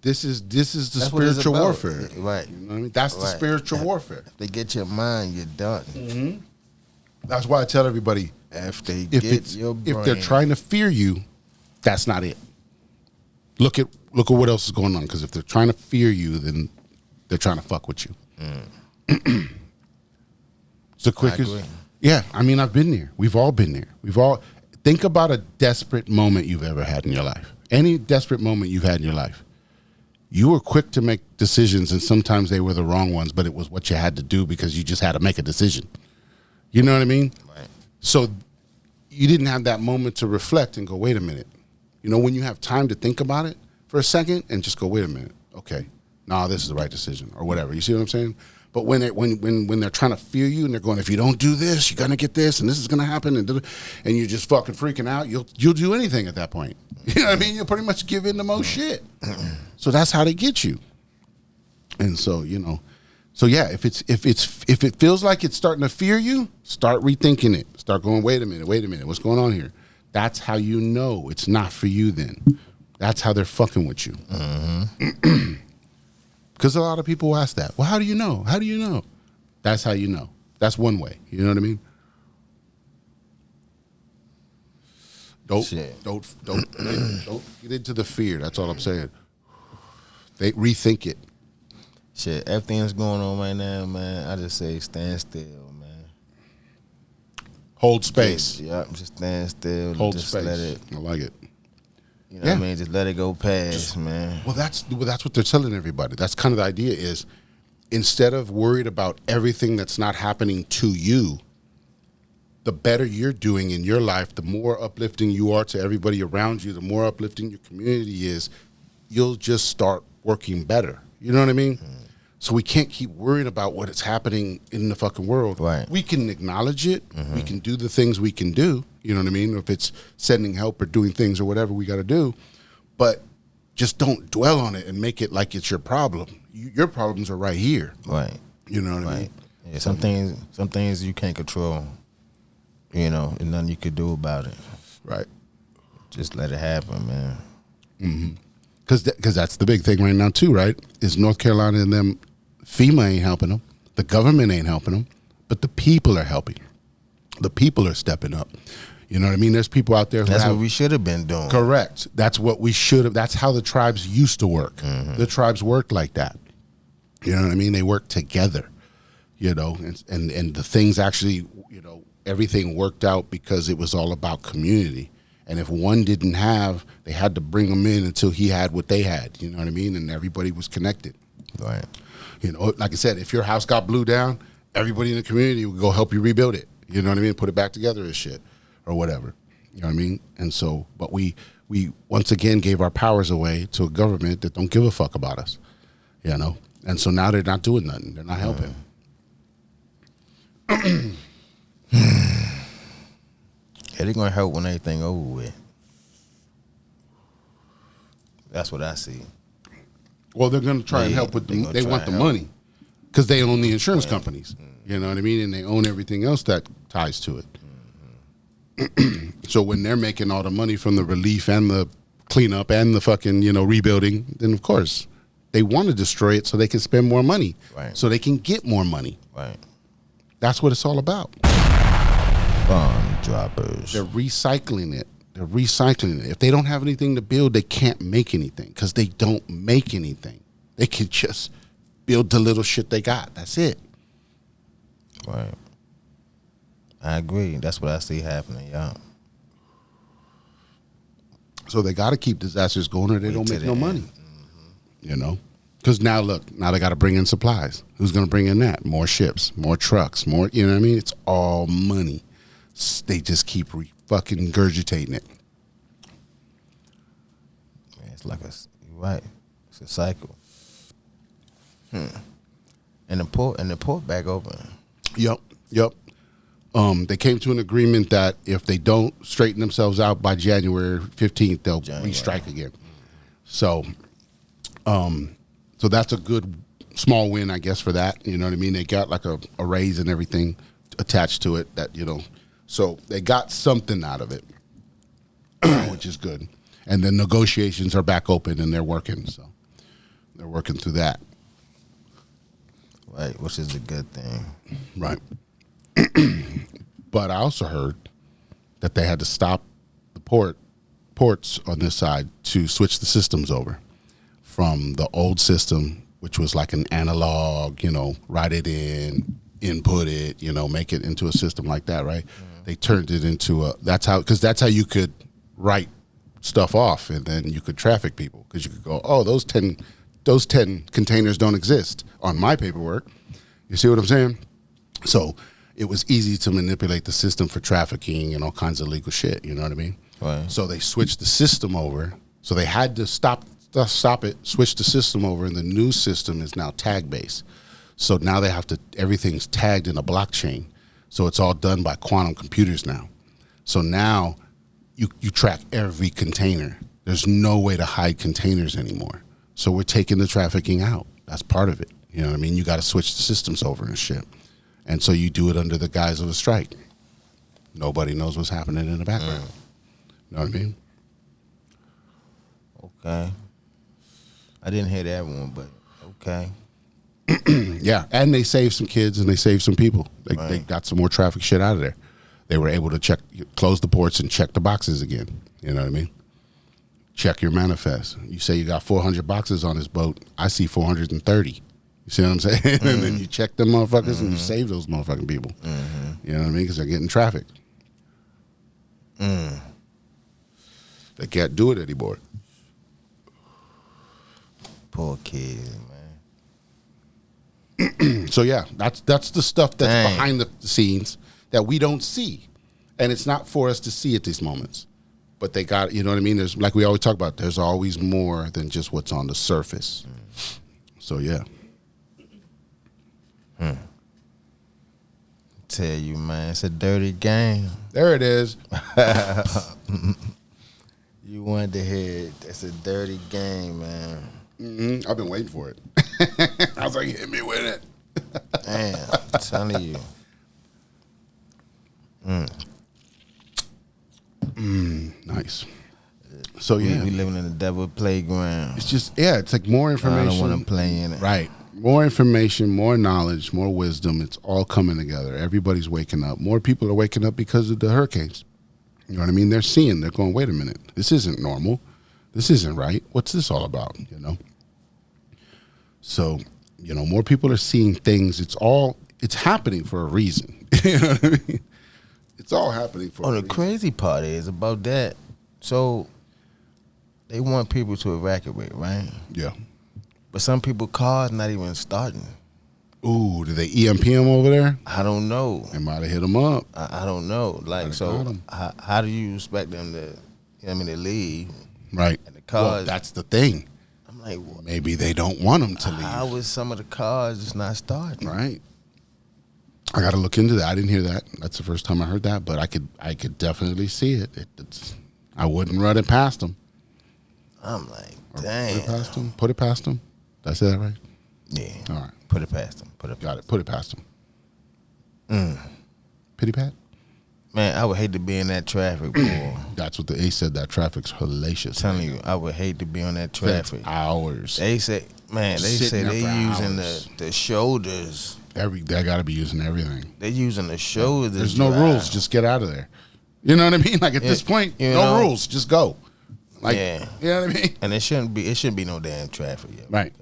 This is the spiritual warfare. Right. You know what I mean? That's the spiritual warfare. If they get your mind, you're done. Mm-hmm. That's why I tell everybody, if they're trying to fear you, that's not it. Look at what else is going on. Because if they're trying to fear you, then they're trying to fuck with you. It's the quickest. Yeah, I mean, I've been there. We've all been there. Think about a desperate moment you've ever had in your life. Any desperate moment you've had in your life. You were quick to make decisions, and sometimes they were the wrong ones, but it was what you had to do because you just had to make a decision. You know what I mean? Right. So you didn't have that moment to reflect and go, wait a minute. You know, when you have time to think about it for a second and just go, wait a minute. Okay, this is the right decision or whatever. You see what I'm saying? But when they're trying to fear you and they're going, if you don't do this, you're gonna get this, and this is gonna happen, and you're just fucking freaking out, you'll do anything at that point. You know what I mean? You'll pretty much give in to most shit. So that's how they get you. And so yeah, if it feels like it's starting to fear you, start rethinking it. Start going, wait a minute, what's going on here? That's how you know it's not for you. Then that's how they're fucking with you. Mm-hmm. Because a lot of people ask that. Well, how do you know? How do you know? That's how you know. That's one way. You know what I mean? Don't get into the fear. That's all I'm saying. They rethink it. Shit, everything's going on right now, man. I just say stand still, man. Hold space. Just stand still. Hold just space. Let it. I like it. You know what I mean? Just let it go past, man. Well, that's what they're telling everybody. That's kind of the idea is instead of worried about everything that's not happening to you, the better you're doing in your life, the more uplifting you are to everybody around you, the more uplifting your community is, you'll just start working better. You know what I mean? So we can't keep worrying about what is happening in the fucking world. Right. We can acknowledge it. Mm-hmm. We can do the things we can do. You know what I mean? If it's sending help or doing things or whatever we got to do. But just don't dwell on it and make it like it's your problem. Your problems are right here. Right. You know what I mean? Yeah, some things you can't control. You know, and nothing you could do about it. Right. Just let it happen, man. Mm-hmm. Because that's the big thing right now too, right? Is North Carolina and them, FEMA ain't helping them. The government ain't helping them. But the people are helping. The people are stepping up. You know what I mean? There's people out there who That's what we should have been doing. Correct. That's what we should have. That's how the tribes used to work. Mm-hmm. The tribes worked like that. You know what I mean? They worked together. You know, and the things actually, you know, everything worked out because it was all about community. And if one didn't have, they had to bring them in until he had what they had. You know what I mean? And everybody was connected. Right. You know, like I said, if your house got blew down, everybody in the community would go help you rebuild it. You know what I mean? Put it back together and shit or whatever. You know what I mean? And so, but we once again gave our powers away to a government that don't give a fuck about us. You know? And so now they're not doing nothing. They're not helping. Yeah, they're going to help when everything over with. That's what I see. Well, they're going to try and help with they want the money because they own the insurance companies. You know what I mean? And they own everything else that ties to it. So when they're making all the money from the relief and the cleanup and the fucking, you know, rebuilding, then of course they want to destroy it so they can spend more money. Right. So they can get more money. Right. That's what it's all about. Bomb droppers. They're recycling it. They're recycling it. If they don't have anything to build, they can't make anything because they don't make anything. They can just build the little shit they got. That's it. Right. I agree. That's what I see happening, y'all. So they got to keep disasters going, or they don't make no money. Mm-hmm. You know, because now they got to bring in supplies. Who's going to bring in that? More ships, more trucks, more. You know what I mean? It's all money. They just keep fucking regurgitating it. Man, it's like you're right. It's a cycle. And the port back open. Yep. They came to an agreement that if they don't straighten themselves out by January 15th, they'll restrike again. So, so that's a good small win, I guess, for that. You know what I mean? They got like a raise and everything attached to it. That so they got something out of it, which is good. And the negotiations are back open and they're working. So they're working through that. Right, which is a good thing. Right. But I also heard that they had to stop the ports on this side to switch the systems over from the old system, which was like an analog, write it in, input it, make it into a system like that, right? Mm-hmm. They turned it into that's how you could write stuff off, and then you could traffic people, because you could go, oh, those 10 containers don't exist on my paperwork. You see what I'm saying? So it was easy to manipulate the system for trafficking and all kinds of legal shit. You know what I mean? Right. So they switched the system over. So they had to stop it, switch the system over, and the new system is now tag based. So now everything's tagged in a blockchain. So it's all done by quantum computers now. So now you track every container. There's no way to hide containers anymore. So we're taking the trafficking out. That's part of it. You know what I mean? You got to switch the systems over and shit. And so you do it under the guise of a strike. Nobody knows what's happening in the background. You know what I mean? Okay. I didn't hear that one, but okay. Yeah, and they saved some kids and they saved some people. They got some more traffic shit out of there. They were able to close the ports and check the boxes again. You know what I mean? Check your manifest. You say you got 400 boxes on this boat. I see 430. You see what I'm saying? Mm-hmm. And then you check them motherfuckers and you save those motherfucking people. Mm-hmm. You know what I mean? Because they're getting trafficked. They can't do it anymore. Poor kids, man. So yeah, that's the stuff that's behind the scenes that we don't see, and it's not for us to see at these moments. But they got, you know what I mean? There's, like we always talk about, there's always more than just what's on the surface. So yeah. Tell you, man, it's a dirty game. There it is. You wanted to hear it. That's a dirty game, man. Mm-hmm. I've been waiting for it. I was like, hit me with it. Damn, I'm telling you. Nice. So yeah, we living in the devil playground. it's just it's like more information. I don't want to play in it. Right. More information, more knowledge, more wisdom. It's all coming together. Everybody's waking up. More people are waking up because of the hurricanes. You know what I mean? They're going, wait a minute. This isn't normal. This isn't right. What's this all about? So, more people are seeing things. It's happening for a reason. You know what I mean? It's all happening for a reason. The crazy part is about that. So they want people to evacuate, right? Yeah. But some people cars not even starting. Ooh, did they EMP them over there? I don't know. They might have hit them up. I don't know. Like, so how do you expect them to, to leave? Right. And the cars. Well, that's the thing. I'm like, well, maybe they don't want them to leave. How is some of the cars just not starting? Right. I got to look into that. I didn't hear that. That's the first time I heard that, but I could definitely see it. I wouldn't run it past them. I'm like, damn. Put it past them. Did I say that right? Yeah. All right. Put it past them. Got it. Put it past them. Pity pat? Man, I would hate to be in that traffic, boy. That's what they said. That traffic's hellacious. I'm telling you, I would hate to be on that traffic. That's hours. They say they using the shoulders. They got to be using everything. They're using the shoulders. There's no rules. Just get out of there. You know what I mean? Like at this point, no rules. Just go. Like, you know what I mean? And it shouldn't be no damn traffic yet. Right.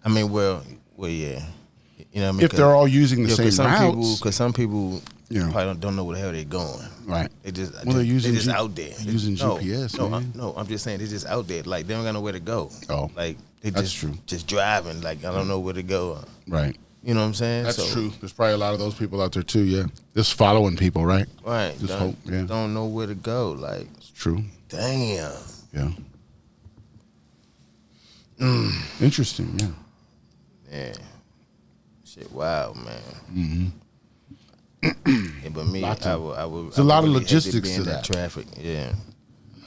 I mean, well, yeah. You know what I mean? If they're all using the same routes. Because some people probably don't know where the hell they're going. Right. They just Well, they're using just out there. using GPS, man. I'm just saying they're just out there. Like they don't got nowhere to go. Oh, like they that's true. Just driving. Like I don't know where to go. Right. You know what I'm saying? That's true. There's probably a lot of those people out there too. Yeah, just following people, right? Right. Just hope. Yeah. Don't know where to go. Like It's true. damn. Yeah. Interesting. Yeah. Yeah. Shit. Wow, man. Mm-hmm. Yeah, but me, I would. There's a lot of really hate logistics be in to that. traffic. Yeah.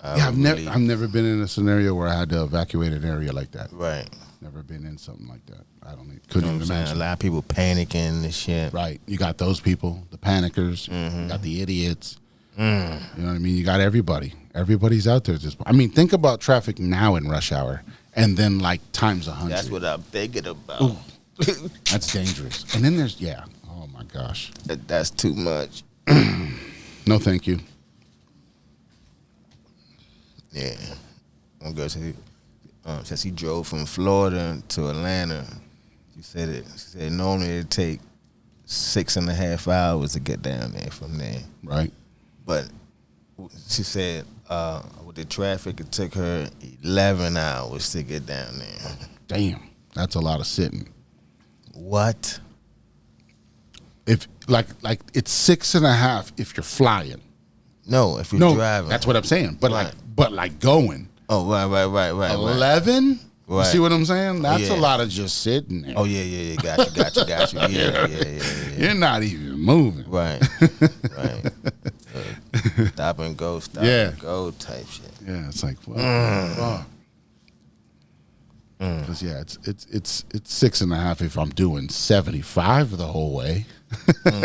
I've never been in a scenario where I had to evacuate an area like that. Right. Never been in something like that. I couldn't even A imagine. lot of people panicking and shit. Right. You got those people, the panickers. Mm-hmm. You got the idiots. You know what I mean? You got everybody. Everybody's out there. Think about traffic now in rush hour, and then like times 100. That's what I'm thinking about. Ooh. That's dangerous. And then there's oh my gosh. That's too much. No, thank you. Yeah. One girl said, since he drove from Florida to Atlanta, she said normally it'd take 6.5 hours to get down there from there. Right. But she said with the traffic, it took her 11 hours to get down there. Damn. That's a lot of sitting. What? If like it's 6.5 if you're flying. No, if you're driving. That's what I'm saying. But Right. like going. Oh, right. 11? Right. You see what I'm saying? That's Yeah. a lot of just sitting there. Oh, yeah. Got you. Yeah. You're not even moving. Right. Stop and go and go type shit. Yeah, it's like, what the fuck? Because it's 6.5 if I'm doing 75 the whole way.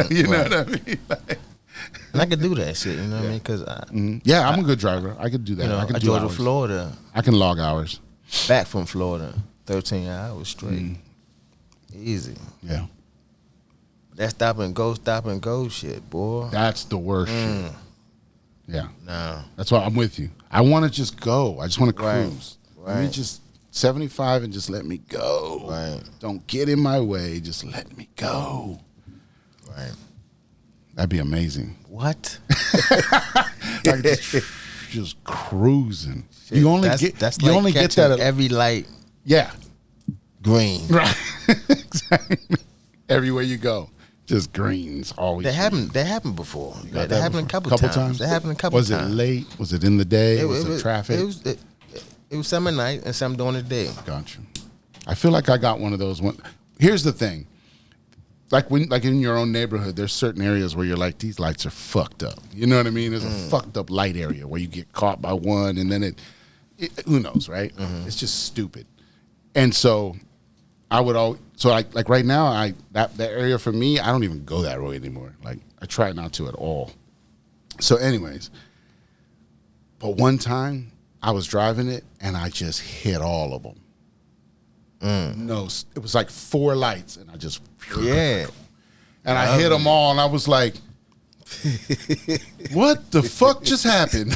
You know what I mean? And I could do that shit, you know what I mean? Because I'm a good driver. I could do that. I could do drove to hours. Florida, I can log hours. back from Florida, 13 hours straight. Easy. Yeah. That stop and go shit, boy. That's the worst shit. Yeah. No. That's why I'm with you. I want to just go. I just want to Right. cruise. Let me just 75 and just let me go. Right. Don't get in my way. Just let me go. Right. That'd be amazing. What? Like just cruising. You only get that at every light green. green. Right. Exactly. Everywhere you go, just greens always. That happened before. That happened a couple times. That happened a couple Was times. it late? Was it in the day? Was it traffic? It was some at night and some during the day. Gotcha. I feel like I got one of those. Here's the thing. Like in your own neighborhood, there's certain areas where you're like, these lights are fucked up. You know what I mean? There's a fucked up light area where you get caught by one, and then it who knows, right? It's just stupid. And so I would always, like right now, that area for me, I don't even go that way anymore. Like I try not to at all. So, anyways, but one time I was driving it and I just hit all of them. No, it was like 4 lights, and I just Yeah. and I hit them all, and I was like, "What the fuck just happened?"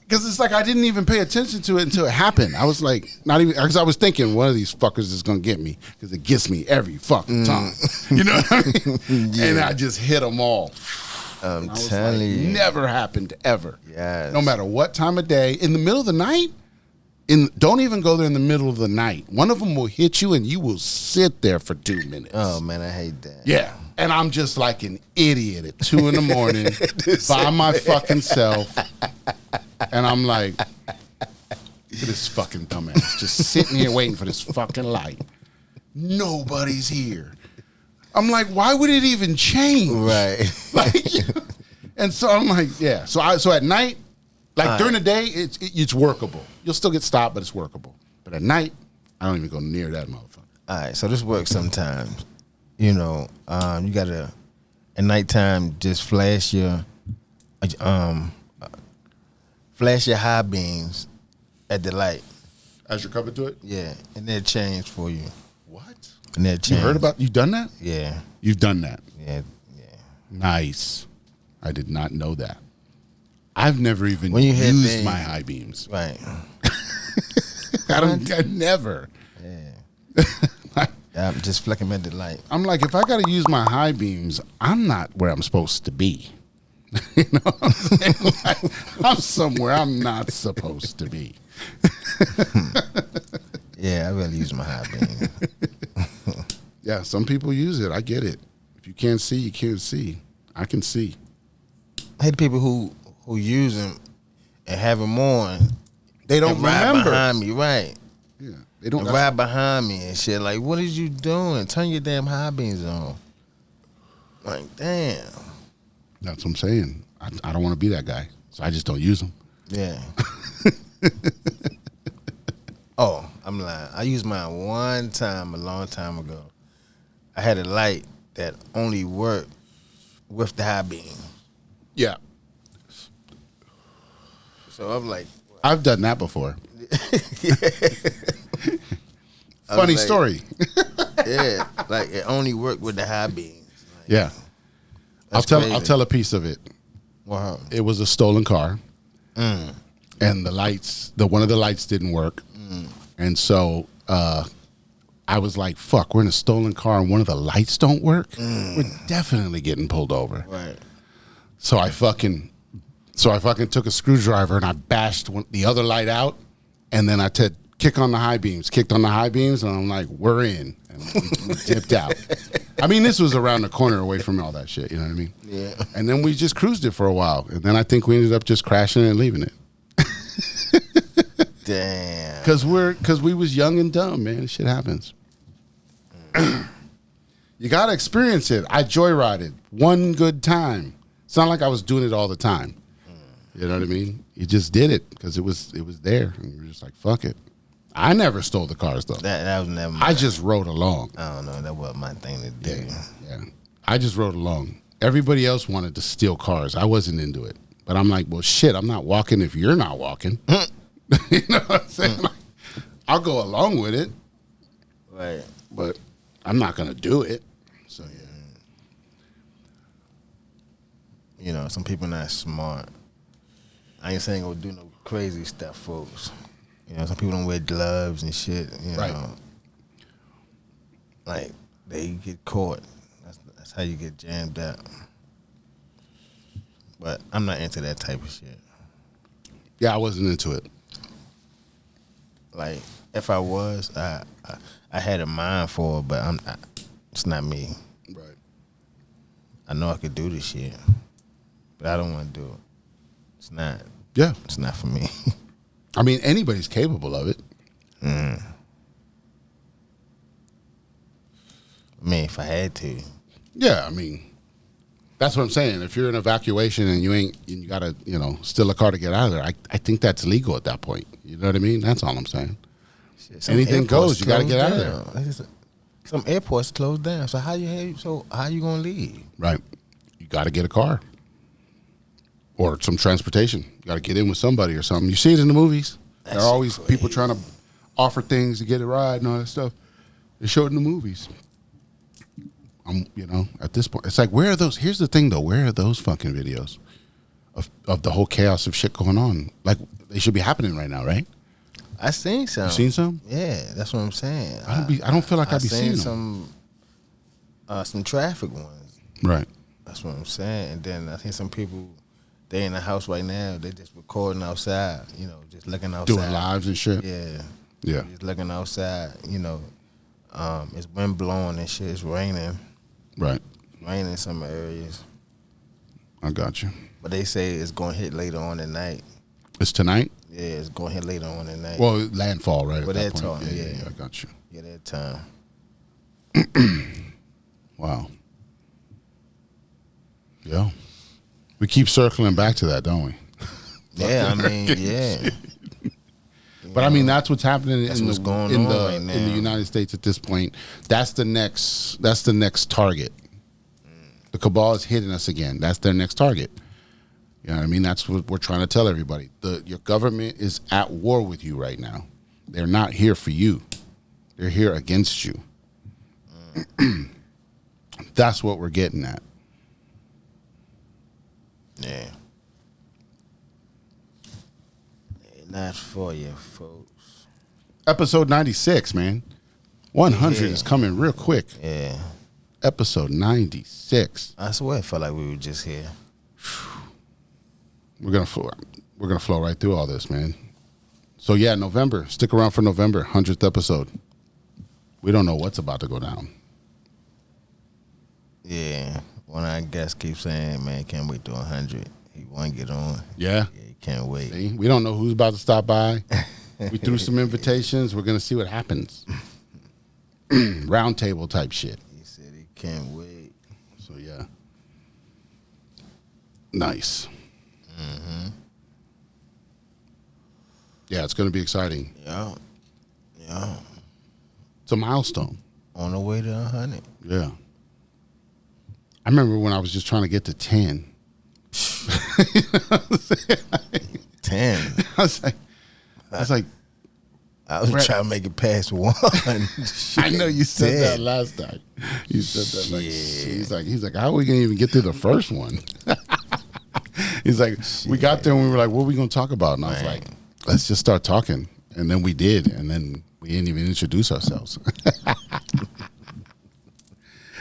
Because it's like I didn't even pay attention to it until it happened. I was like, not even because I was thinking one of these fuckers is gonna get me because it gets me every fucking time. You know what I mean? Yeah. And I just hit them all. I'm I was telling like, you. never happened ever. Yes. No matter what time of day, in the middle of the night. Don't even go there in the middle of the night. One of them will hit you, and you will sit there for 2 minutes. Oh man, I hate that. Yeah. And I'm just like an idiot at 2 a.m. by my fucking self. And I'm like, look at this fucking dumbass just sitting here waiting for this fucking light. Nobody's here. I'm like, why would it even change? Right. Like, and so I'm like, yeah. So at night, like during the day, it's workable. You'll still get stopped, but it's workable. But at night, I don't even go near that motherfucker. All right, so this works sometimes. You know, you gotta at nighttime just flash your high beams at the light. As you're coming to it? Yeah, and they'll change for you. What? And they'll You change. you done that? Yeah, You've done that. yeah. Nice. I did not know that. I've never even When you hit used things- my high beams. Right. I never. Yeah. Yeah, I'm just flicking at the light. I'm like, if I got to use my high beams, I'm not where I'm supposed to be. You know what I'm saying? Like, I'm somewhere I'm not supposed to be. Yeah, I really use my high beam. Yeah, some people use it. I get it. If you can't see, you can't see. I can see. I hate people who use them and have them on. They don't and ride remember. behind me, right? Yeah, they don't. And ride behind me and shit. Like, what is you doing? Turn your damn high beams on. Like, damn. That's what I'm saying. I don't want to be that guy, so I just don't use them. Yeah. Oh, I'm lying. I used mine one time a long time ago. I had a light that only worked with the high beam. Yeah, So I'm like, I've done that before. Funny like- story. yeah, like it only worked with the high beams. Like, Yeah, I'll that's tell. crazy. I'll tell a piece of it. Wow. It was a stolen car, and the lights. One of the lights didn't work, and so I was like, "Fuck, we're in a stolen car, and one of the lights don't work. We're definitely getting pulled over." Right. So I fucking took a screwdriver and I bashed the other light out, and then I said, kicked on the high beams, and I'm like, we're in, and we dipped out. I mean, this was around the corner away from all that shit, you know what I mean? Yeah. And then we just cruised it for a while, and then I think we ended up just crashing it and leaving it. Damn. Because we was young and dumb, man. This shit happens. You got to experience it. I joyrided one good time. It's not like I was doing it all the time. You know what I mean? You just did it because it was there. And you were just like, fuck it. I never stole the cars, though. That was never. I just rode along. I don't know. That wasn't my thing to do. Yeah. I just rode along. Everybody else wanted to steal cars. I wasn't into it. But I'm like, well, shit, I'm not walking if you're not walking. You know what I'm saying? Like, I'll go along with it, Right. but I'm not going to do it. So, yeah. You know, some people not smart. I ain't saying go do no crazy stuff, folks. You know, some people don't wear gloves and shit. You know, Right. Like they get caught. That's how you get jammed up. But I'm not into that type of shit. Yeah, I wasn't into it. Like if I was, I had a mind for it, but it's not me. Right. I know I could do this shit, but I don't want to do it. It's not. Yeah. It's not for me. I mean, anybody's capable of it. I mean, if I had to. Yeah, I mean, that's what I'm saying. If you're in evacuation and you gotta, steal a car to get out of there, I think that's legal at that point. You know what I mean? That's all I'm saying. Shit, some Anything airports goes. You gotta closed get out of there. down. Some airports closed down. So how you gonna leave? Right. You gotta get a car. Or some transportation. You gotta get in with somebody or something. You see it in the movies. There are always people trying to offer things to get a ride and all that stuff. They show it in the movies. At this point, it's like, where are those? Here's the thing, though. Where are those fucking videos of the whole chaos of shit going on? Like, they should be happening right now, right? I seen some. You seen some? Yeah, that's what I'm saying. I don't feel like I'd be seeing them. Some traffic ones. Right. That's what I'm saying. And then I think some people, they in the house right now. They just recording outside. Just looking outside, Doing lives and shit. Yeah. Yeah. Just looking outside. It's wind blowing and shit. It's raining. Right. Raining in some areas. I got you. But they say it's going to hit later on at night. It's tonight? Yeah, it's going to hit later on at night. Well, landfall, right? Well, at that point. time, yeah. I got you. Yeah, that time. Wow. Yeah. We keep circling back to that, don't we? Yeah, I mean, yeah. But I mean, that's what's happening That's in what's the going in on the right in now. the United States at this point. That's the next target. The cabal is hitting us again. That's their next target. You know what I mean? That's what we're trying to tell everybody. Your government is at war with you right now. They're not here for you. They're here against you. That's what we're getting at. Yeah. Not for you, folks. Episode 96, man. 100 Yeah. is coming real quick. Yeah. Episode 96. I swear it felt like we were just here. we're gonna flow right through all this, man. So yeah, November. Stick around for November, 100th episode. We don't know what's about to go down. Yeah. One of our guests keeps saying, man, can't wait to 100. He want to get on. Yeah. He can't wait. See? We don't know who's about to stop by. We threw some invitations. We're going to see what happens. Round table type shit. He said he can't wait. So, yeah. Nice. Mm-hmm. Yeah, it's going to be exciting. Yeah. It's a milestone. On the way to 100. Yeah. I remember when I was just trying to get to 10. 10. I was like, I was trying to make it past 1. I know you said that last time. You said that he's like, how are we gonna even get through the first one? He's like, we got there and we were like, what are we gonna talk about? And I was like, let's just start talking. And then we did, and then we didn't even introduce ourselves.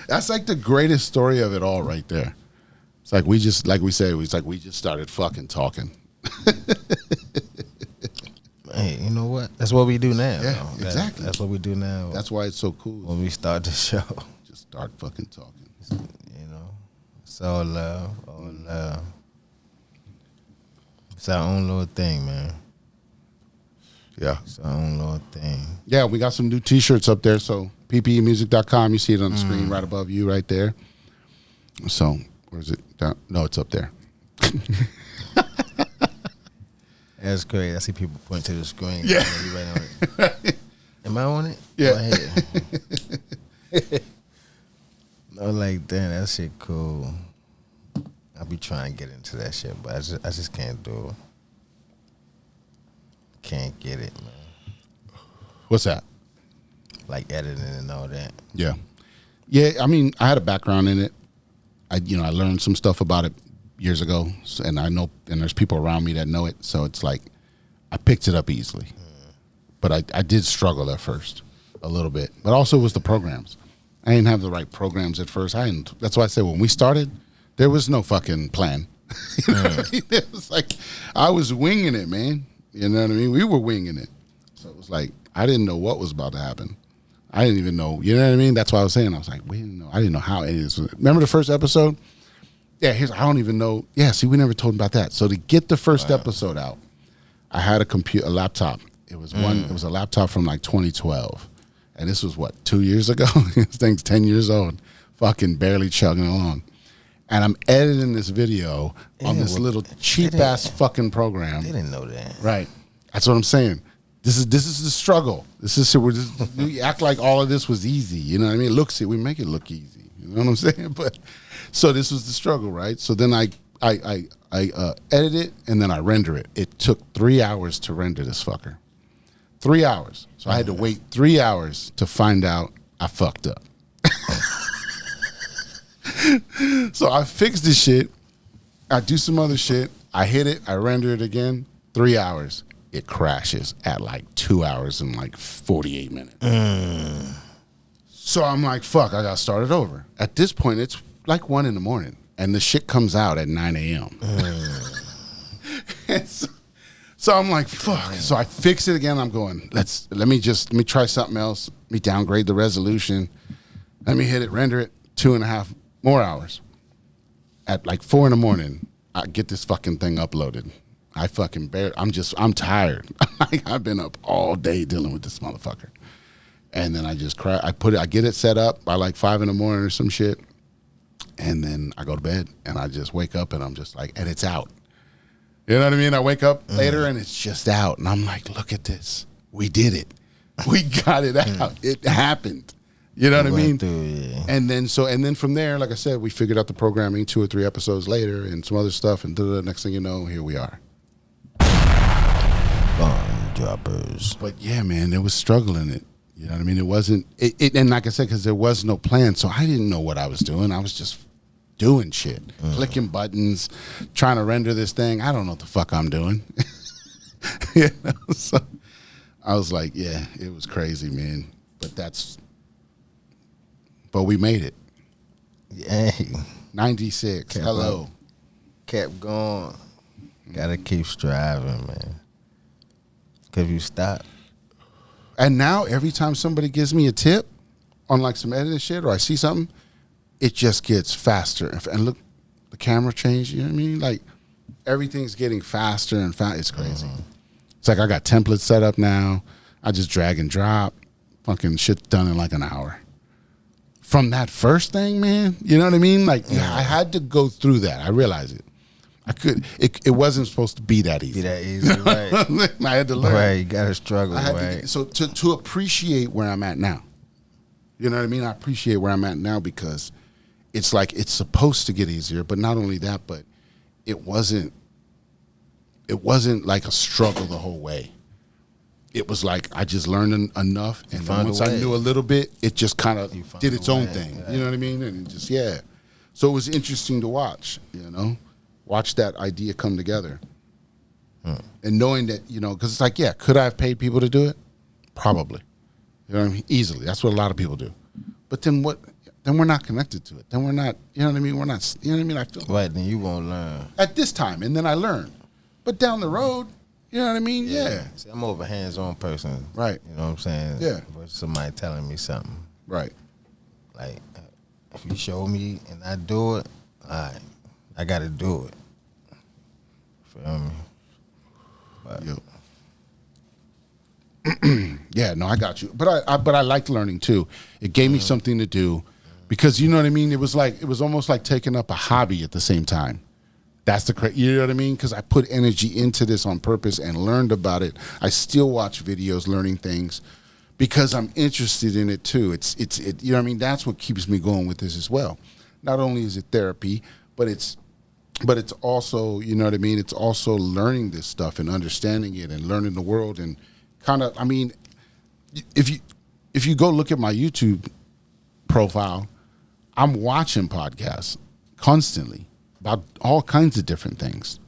That's like the greatest story of it all right there. It's like we just started fucking talking. Hey, you know what? That's what we do now. Yeah, exactly. That's what we do now. That's why it's so cool. When we start the show. Just start fucking talking. You know, it's all love. All love. It's our own little thing, man. Yeah. It's our own little thing. Yeah, we got some new T-shirts up there. So ppeinmusic.com. You see it on the screen right above you right there. So where is it? Down? No, it's up there. That's great. I see people point to the screen. Yeah. You right on it. Am I on it? Yeah. Go ahead. No, like, damn, that shit cool. I be trying to get into that shit, but I just can't do it. Can't get it, man. What's that? Like editing and all that. Yeah. Yeah, I mean, I had a background in it. I learned some stuff about it years ago, and I know, and there's people around me that know it, so it's like I picked it up easily. But I did struggle at first a little bit. But also it was the programs. I didn't have the right programs at first. That's why I said when we started, there was no fucking plan. You know what I mean? It was like I was winging it, man. You know what I mean? We were winging it. So it was like I didn't know what was about to happen. I didn't even know. You know what I mean? That's why I was saying. I was like, we didn't know. I didn't know how any of this was. Remember the first episode? Yeah, I don't even know. Yeah, see, we never told him about that. So to get the first episode out, I had a laptop. It was It was a laptop from like 2012, and this was what 2 years ago. This thing's 10 years old, fucking barely chugging along. And I'm editing this video on this little cheap ass fucking program. They didn't know that, right? That's what I'm saying. This is the struggle. We act like all of this was easy. You know what I mean? We make it look easy. You know what I'm saying? But so this was the struggle, right? So then I edit it and then I render it. It took 3 hours to render this fucker. 3 hours. So I had to wait 3 hours to find out I fucked up. So I fix this shit. I do some other shit. I hit it. I render it again. 3 hours. It crashes at like 2 hours and like 48 minutes. So I'm like, fuck, I got to start it over. At this point, it's like 1 a.m. and the shit comes out at 9 a.m. And so I'm like, fuck. So I fix it again. I'm going, let me try something else. Let me downgrade the resolution. Let me hit it, render it 2.5 more hours. At like 4 a.m, I get this fucking thing uploaded. I fucking I'm tired. I've been up all day dealing with this motherfucker. And then I just cry. I get it set up by like 5 a.m. or some shit. And then I go to bed and I just wake up and I'm just like, and it's out. You know what I mean? I wake up later and it's just out. And I'm like, look at this. We did it. We got it out. It happened. You know what I mean? And then from there, like I said, we figured out the programming 2 or 3 episodes later and some other stuff. And the next thing you know, here we are. Bomb droppers. But yeah, man, there was struggle in it. You know what I mean? It wasn't, and like I said, because there was no plan, so I didn't know what I was doing. I was just doing shit, clicking buttons, trying to render this thing. I don't know what the fuck I'm doing. You know? So I was like, yeah, it was crazy, man. But we made it. Hey. 96. Hello. Kept going. Gotta keep striving, man. Cause you stop. And now every time somebody gives me a tip on like some editing shit or I see something, it just gets faster. And look, the camera changed, you know what I mean? Like everything's getting faster and faster. It's crazy. It's like I got templates set up now. I just drag and drop. Fucking shit done in like an hour. From that first thing, man, you know what I mean? Like I had to go through that. I realized it. It wasn't supposed to be that easy. Be that easy, right? I had to learn. Right, you gotta struggle, right? So to appreciate where I'm at now, you know what I mean? I appreciate where I'm at now because it's like it's supposed to get easier. But not only that, but it wasn't like a struggle the whole way. It was like I just learned enough, and then once I knew a little bit, it just kind of did its own thing. Yeah. You know what I mean? And just so it was interesting to watch. You know. Watch that idea come together. And knowing that, you know, because it's like, could I have paid people to do it? Probably. You know what I mean? Easily. That's what a lot of people do. But then what? Then we're not connected to it. Then we're not, you know what I mean? We're not, you know what I mean? I feel right, then you won't learn. At this time, and then I learn. But down the road, you know what I mean? Yeah. See, I'm more of a hands-on person. Right. You know what I'm saying? Yeah. But somebody telling me something. Right. Like, if you show me and I do it, all right. I got to do it. Feel me? But. Yeah, no, I got you. But I liked learning too. It gave me something to do because you know what I mean? It was almost like taking up a hobby at the same time. That's you know what I mean? Because I put energy into this on purpose and learned about it. I still watch videos learning things because I'm interested in it too. It's you know what I mean? That's what keeps me going with this as well. Not only is it therapy, but it's also, you know what I mean? It's also learning this stuff and understanding it and learning the world and kind of, I mean, if you go look at my YouTube profile, I'm watching podcasts constantly about all kinds of different things.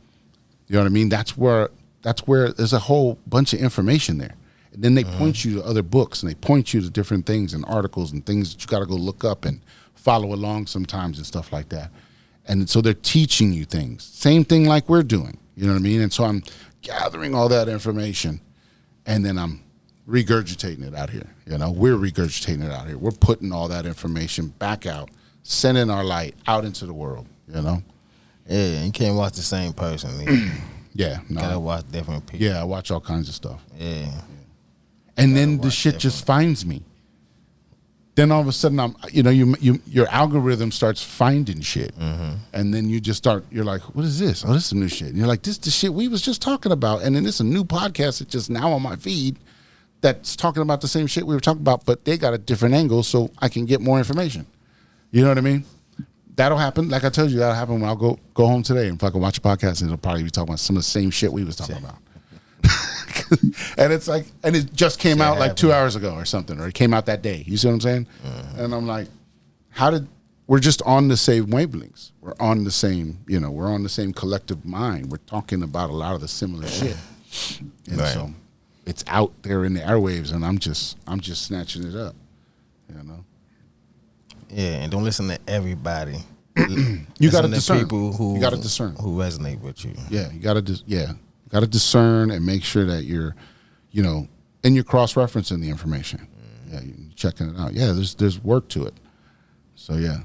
You know what I mean? That's where there's a whole bunch of information there. And then they point you to other books and they point you to different things and articles and things that you got to go look up and follow along sometimes and stuff like that. And so they're teaching you things. Same thing like we're doing. You know what I mean? And so I'm gathering all that information and then I'm regurgitating it out here. You know, we're regurgitating it out here. We're putting all that information back out, sending our light out into the world, you know? Yeah, you can't watch the same person either. Yeah, no. You gotta watch different people. Yeah, I watch all kinds of stuff. Yeah. And then the shit just finds me. Then all of a sudden, your algorithm starts finding shit. And then you just you're like, what is this? Oh, this is some new shit. And you're like, this is the shit we was just talking about. And then this is a new podcast that's just now on my feed that's talking about the same shit we were talking about, but they got a different angle so I can get more information. You know what I mean? That'll happen. Like I told you, that'll happen when I'll go home today and fucking watch a podcast and it'll probably be talking about some of the same shit we was talking about. And it's like, and it just came out like 2 hours ago or something, or it came out that day. You see what I'm saying? And I'm like, we're just on the same wavelengths. We're on the same, we're on the same collective mind. We're talking about a lot of the similar shit. And so it's out there in the airwaves and I'm just snatching it up, you know? Yeah, and don't listen to everybody. You got to discern. People who you got to discern who resonate with you. Yeah, you got to got to discern and make sure that you're, and you're cross-referencing the information. Yeah, you're checking it out. Yeah, there's work to it. So yeah,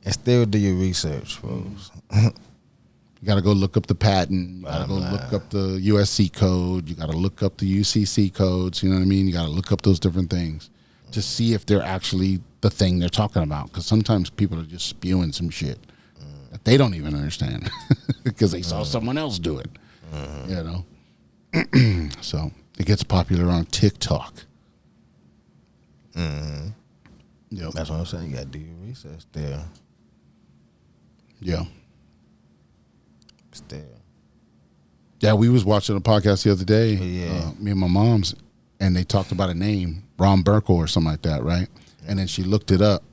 and still do your research, folks. You got to go look up the patent. You got to go look up the USC code. You got to look up the UCC codes. You know what I mean? You got to look up those different things to see if they're actually the thing they're talking about. Because sometimes people are just spewing some shit that they don't even understand because they saw someone else do it. You know? So it gets popular on TikTok. Yep. That's what I'm saying. You got to do your research there. Yeah. Still. Yeah, we was watching a podcast the other day, Yeah. Me and my mom's, and they talked about a name, Ron Burkle or something like that, right? And then she looked it up,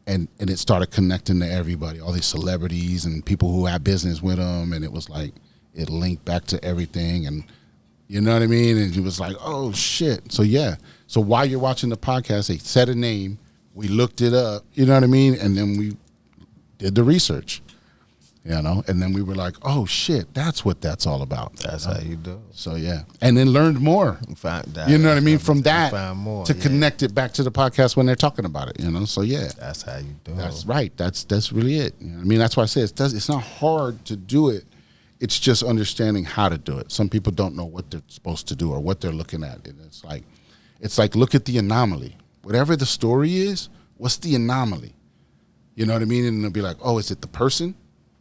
and it started connecting to everybody, all these celebrities and people who had business with them, and it was like, it linked back to everything, and you know what I mean? And it was like, oh, shit. So, yeah. So while you're watching the podcast, they said a name, we looked it up, you know what I mean? And then we did the research. you know. And then we were like, oh shit, that's what that's all about. That's how you do it. So yeah, and then learned more. You know what I mean? From that find more, to connect it back to the podcast when they're talking about it. You know, so yeah, that's how you do it. That's right. That's really it. You know what I mean? That's why I say it's not hard to do it. It's just understanding how to do it. Some people don't know what they're supposed to do or what they're looking at. And it's like look at the anomaly. Whatever the story is, what's the anomaly? You know what I mean? And they'll be like, oh, is it the person?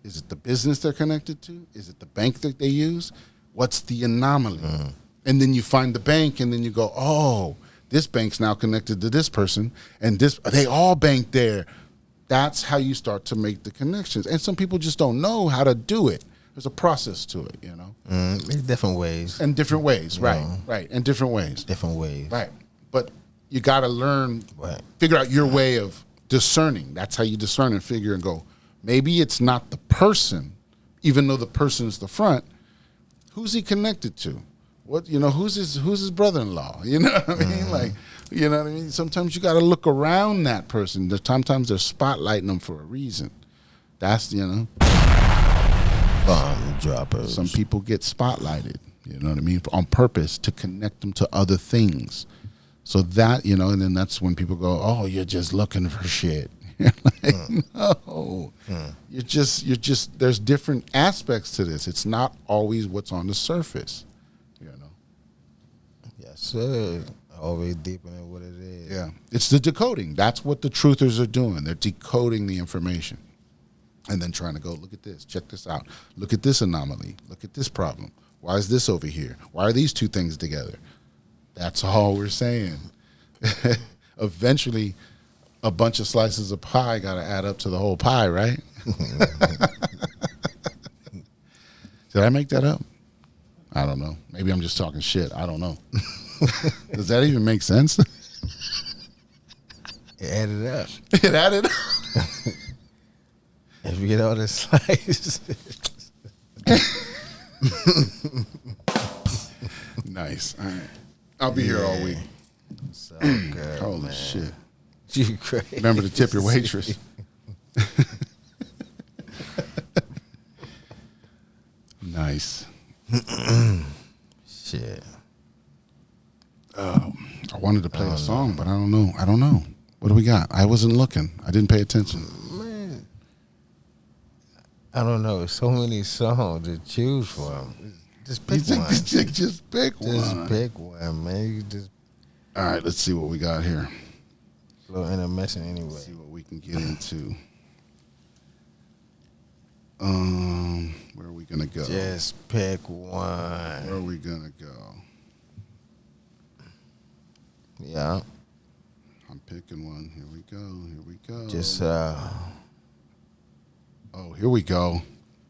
Is it the business they're connected to? Is it the bank that they use? What's the anomaly? And then you find the bank, and then you go, oh, this bank's now connected to this person, and they all bank there. That's how you start to make the connections. And some people just don't know how to do it. There's a process to it, you know. There's different ways. And different ways, right. And different ways. Different ways. Right. But you got to learn, figure out your way of discerning. That's how you discern and figure and go, maybe it's not the person, even though the person is the front. Who's he connected to? What, you know, who's his brother-in-law? You know what I mean? Like, you know what I mean? Sometimes you got to look around that person. Sometimes they're spotlighting them for a reason. That's, you know. Bomb droppers. Some people get spotlighted, you know what I mean, on purpose to connect them to other things. So that, you know, and then that's when people go, oh, you're just looking for shit. Like, no. You're just, there's different aspects to this. It's not always what's on the surface, you know. Yes, sir. Always deeper in what it is. Yeah. It's the decoding. That's what the truthers are doing. They're decoding the information. And then trying to go, look at this, check this out. Look at this anomaly. Look at this problem. Why is this over here? Why are these two things together? That's all we're saying. Eventually, a bunch of slices of pie got to add up to the whole pie, right? Did I make that up? I don't know. Maybe I'm just talking shit. I don't know. Does that even make sense? It added up. It added up. If you get all the slices. Nice. All right. I'll be here all week. So good. Holy man. shit. You crazy. Remember to tip your waitress. Nice. Shit. I wanted to play a song, but I don't know. What do we got? I wasn't looking. I didn't pay attention. Man. I don't know. So many songs to choose from. Just pick one. Just pick one. Just pick one, man. You just. All right, let's see what we got here. A little intermission anyway. Let's see what we can get into. Where are we gonna go? Just pick one. Where are we gonna go? Yeah. I'm picking one. Here we go. Just oh, here we go.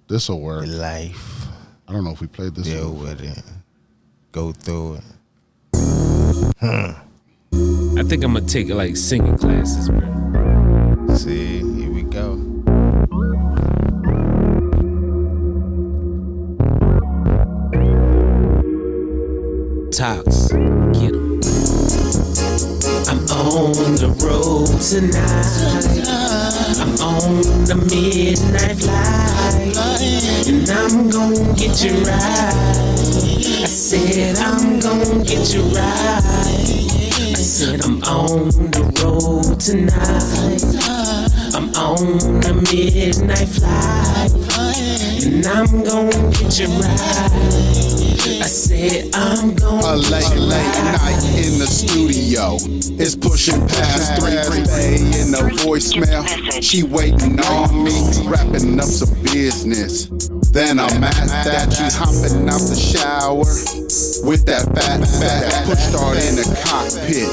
This'll work. life. I don't know if we played this. Deal with it. Go through it. I think I'm gonna take like singing classes, bro. See, here we go. Tox, get 'em. I'm on the road tonight. I'm on the midnight flight, and I'm gon' get you right. I said I'm gon' get you right. I said I'm on the road tonight. I'm on the midnight flight, and I'm gon' get you right. I said I'm gon' A late night in the studio. It's pushing past 3 in the voicemail. She waiting on me, wrapping up some business. Then I'm at that. She hopping out the shower with that fat push start in the cockpit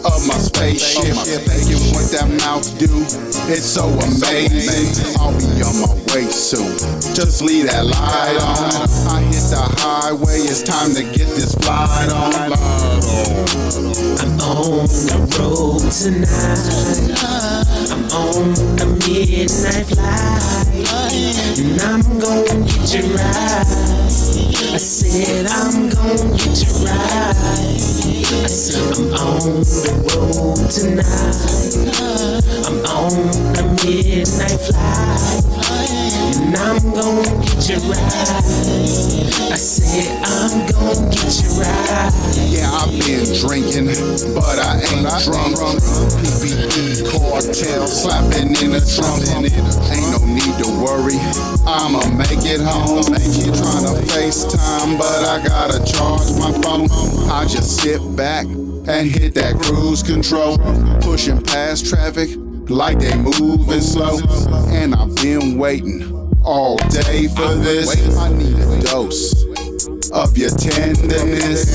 of my spaceship. Thinking what that mouth do, it's so amazing. I'll be on my way soon. Just leave that light on. I hit the highway, it's time to get this flight on. I'm on the road tonight. I'm on the midnight flight, and I'm gon' get you right. I said I'm gon' get you right. I said I'm on the road tonight. I'm on the midnight flight, and I'm you right. I said I'm gon' get you right. Yeah, I've been drinking, but I ain't drunk. PPE cartel slapping in the trunk. Ain't no need to worry, I'ma make it home. Trying to FaceTime, but I gotta charge my phone. I just sit back and hit that cruise control, pushing past traffic like they moving slow. And I've been waiting all day for this. I need a dose of your tenderness.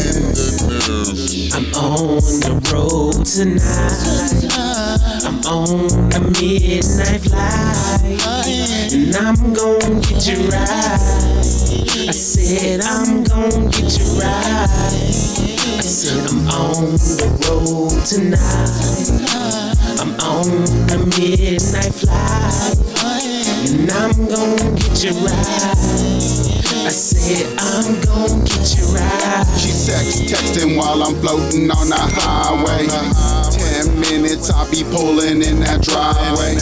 I'm on the road tonight. I'm on a midnight flight, and I'm gon' get you right. I said I'm gon' get you right. I said I'm on the road tonight. I'm on a midnight flight, and I'm gon' get you right. I said I'm gon' get you right. She texting while I'm floating on the highway. 10 minutes I'll be pulling in that driveway.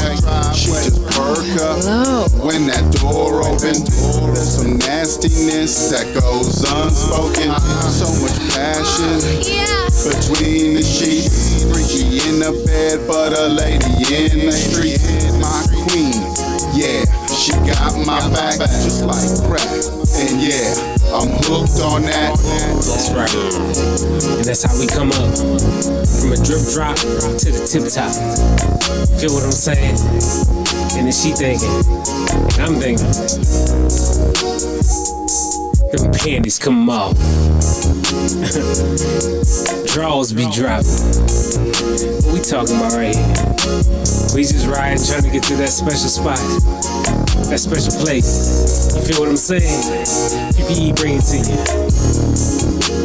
She just perk up when that door opens. There's some nastiness that goes unspoken. So much passion between the sheets. Freaky in the bed, but a lady in the street. My queen, yeah, she got my back just like crack. And yeah, I'm hooked on that. That's right. And that's how we come up. From a drip drop to the tip top. Feel what I'm saying? And then she thinking, and I'm thinking, them panties come off. Draws be dropping. What we talking about right here? We just riding, trying to get to that special spot, that special place. You feel what I'm saying? PPE bring it to you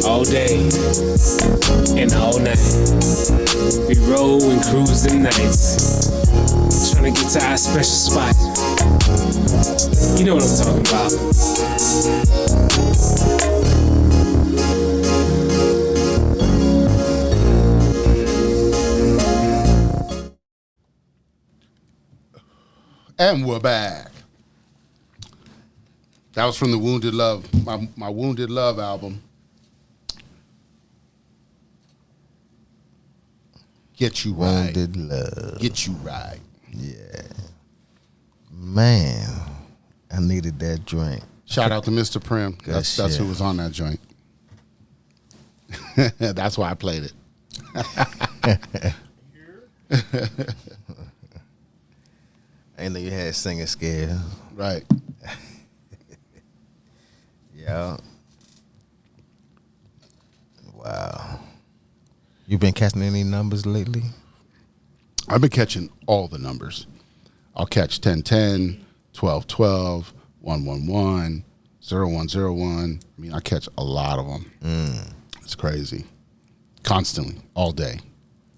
all day and all night. We roll and cruise the nights, trying to get to our special spot. You know what I'm talking about. And we're back. That was from the Wounded Love, my Wounded Love album. Get you right. Wounded Love. Get you right. Yeah. Man, I needed that joint. Shout out to Mr. Prim. That's who was on that joint. That's why I played it. I know you had singing scare. Right. Yeah. Wow. You been catching any numbers lately? I've been catching all the numbers. I'll catch 1010, 1212, 111, 0101. I mean, I catch a lot of them. It's crazy. Constantly, all day.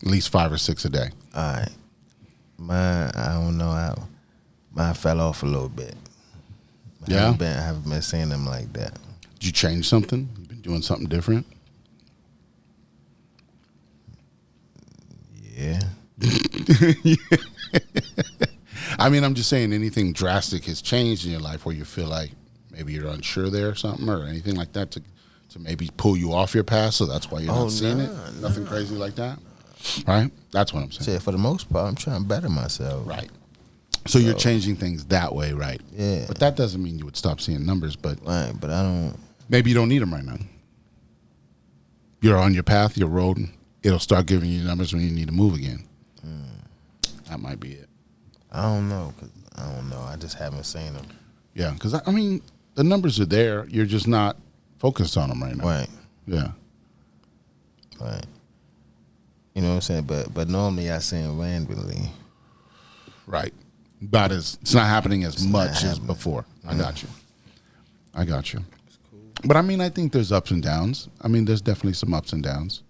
At least 5 or 6 a day. All right. Mine, I don't know. Mine fell off a little bit. I haven't been seeing them like that. Did you change something? You been doing something different? Yeah. I mean, I'm just saying anything drastic has changed in your life where you feel like maybe you're unsure there or something or anything like that to maybe pull you off your path, so that's why you're not seeing it? Nothing crazy like that? Right? That's what I'm saying. So for the most part, I'm trying to better myself. Right. So you're changing things that way, right? Yeah. But that doesn't mean you would stop seeing numbers, but Right, but I don't. maybe you don't need them right now. You're on your path, your road, and it'll start giving you numbers when you need to move again. That might be it. I don't know. I just haven't seen them. Yeah, because, I mean, the numbers are there. You're just not focused on them right now. Right. Yeah. Right. You know what I'm saying? But normally I see them randomly. Right. But it's not happening as much as before. I got you. Cool. But I mean, I think there's ups and downs. I mean, there's definitely some ups and downs.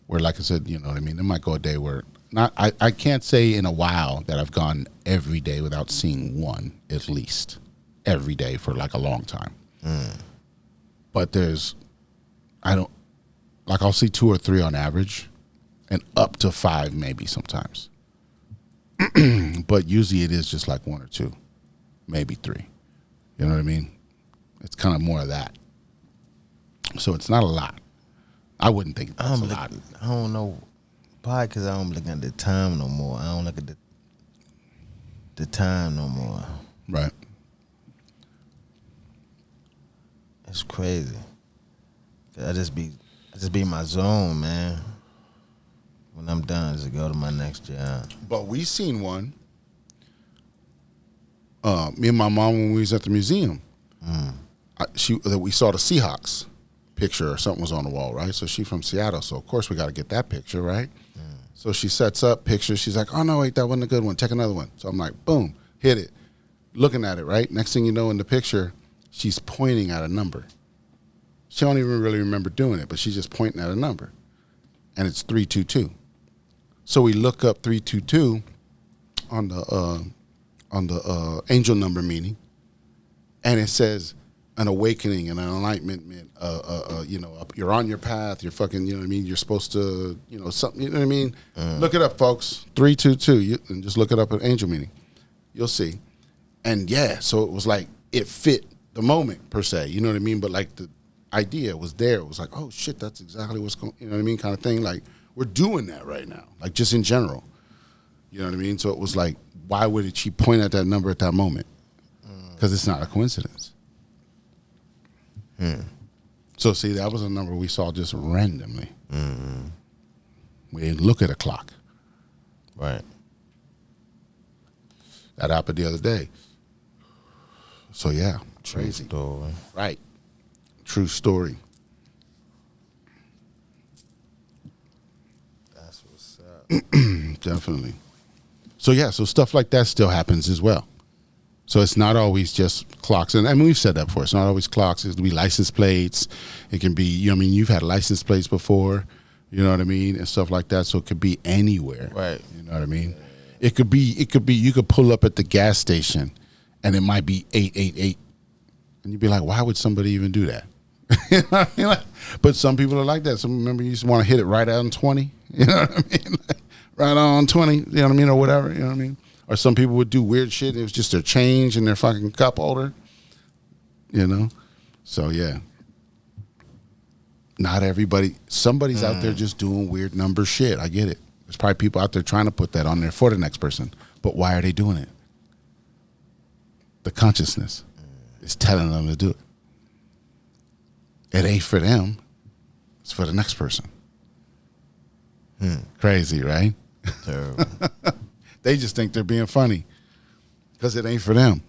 Where, like I said, you know what I mean? There might go a day where I can't say in a while that I've gone every day without seeing one, at least. Every day for like a long time. But I'll see 2 or 3 on average and up to 5 maybe sometimes. But usually it is just like 1 or 2, maybe 3. You know what I mean? It's kind of more of that. So it's not a lot. I wouldn't think that's a lot. I don't know. Probably because I don't look at the time no more. I don't look at the time no more. Right. It's crazy. I just be in my zone, man. When I'm done, just go to my next job. But we seen one. Me and my mom when we was at the museum. We saw the Seahawks picture or something was on the wall, right? So she from Seattle, so of course we got to get that picture, right? So she sets up pictures. She's like, "Oh no, wait, that wasn't a good one. Take another one." So I'm like, "Boom, hit it." Looking at it, right? Next thing you know, in the picture, she's pointing at a number. She don't even really remember doing it, but she's just pointing at a number, and it's 322. So we look up 322 on the angel number meaning, and it says an awakening and an enlightenment. You're on your path. You're fucking. You know what I mean. You're supposed to. Something. You know what I mean. Look it up, folks. 322. And just look it up at angel meaning. You'll see. And yeah, so it was like it fit the moment per se. You know what I mean. But like the idea was there. It was like, oh shit, that's exactly what's going. You know what I mean, kind of thing. Like we're doing that right now. Like just in general. You know what I mean. So it was like, why would she point at that number at that moment? Because it's not a coincidence. So see, that was a number we saw just randomly. We didn't look at a clock. Right. That happened the other day. So yeah, crazy. True story. Right. True story. That's what's up. Definitely. So yeah, so stuff like that still happens as well. So it's not always just clocks. And I mean, we've said that before. It's not always clocks. It can be license plates. It can be, you've had license plates before, you know what I mean? And stuff like that. So it could be anywhere. Right. You know what I mean? It could be, you could pull up at the gas station and it might be 888. And you'd be like, why would somebody even do that? You know what I mean? But some people are like that. Some remember you just want to hit it right on 20. You know what I mean? Right on 20, you know what I mean? Or whatever, you know what I mean? Or some people would do weird shit. It was just their change in their fucking cup holder, you know? So, yeah. Not everybody. Somebody's out there just doing weird number shit. I get it. There's probably people out there trying to put that on there for the next person. But why are they doing it? The consciousness is telling them to do it. It ain't for them. It's for the next person. Crazy, right? Terrible. They just think they're being funny because it ain't for them.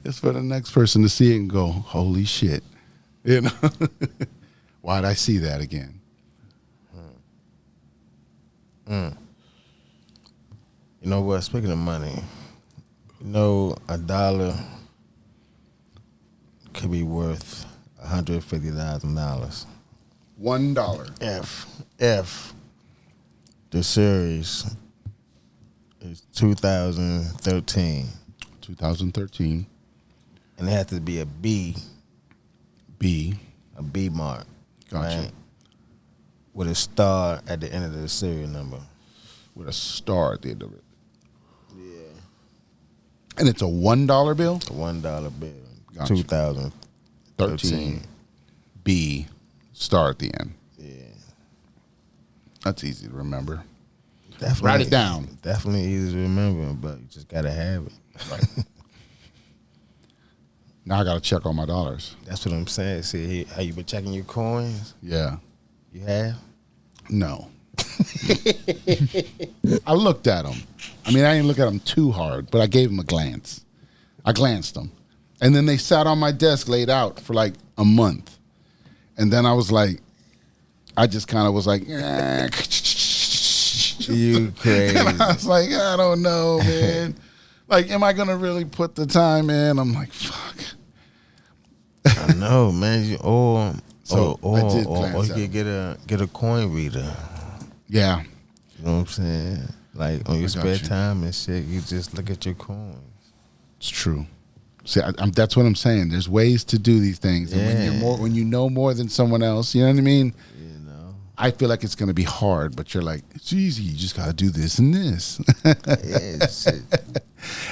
It's for the next person to see it and go, holy shit. You know? Why'd I see that again? You know what? Speaking of money, $1 could be worth $150,000. $1. If the series is 2013. 2013. And it has to be a B mark. Gotcha. Right? With a star at the end of the serial number. With a star at the end of it. Yeah. And it's a $1 bill? A $1 bill. Gotcha. 2013. B, star at the end. Yeah. That's easy to remember. Definitely, Write it down. Definitely easy to remember, but you just got to have it. Right. Now I got to check on my dollars. That's what I'm saying. See, how you been checking your coins? Yeah. You have? No. I looked at them. I mean, I didn't look at them too hard, but I gave them a glance. I glanced them. And then they sat on my desk laid out for like a month. And then I was like, I just kind of was like, you crazy. And I was like, I don't know, man. Like, am I going to really put the time in? I'm like, fuck. I know, man. I did glance you at could get a coin reader. Yeah. You know what I'm saying? Like on your spare you. time and shit, you just look at your coins. It's true. See, that's what I'm saying. There's ways to do these things. And when you know more than someone else, you know what I mean? I feel like it's going to be hard, but you're like, it's easy. You just got to do this and this.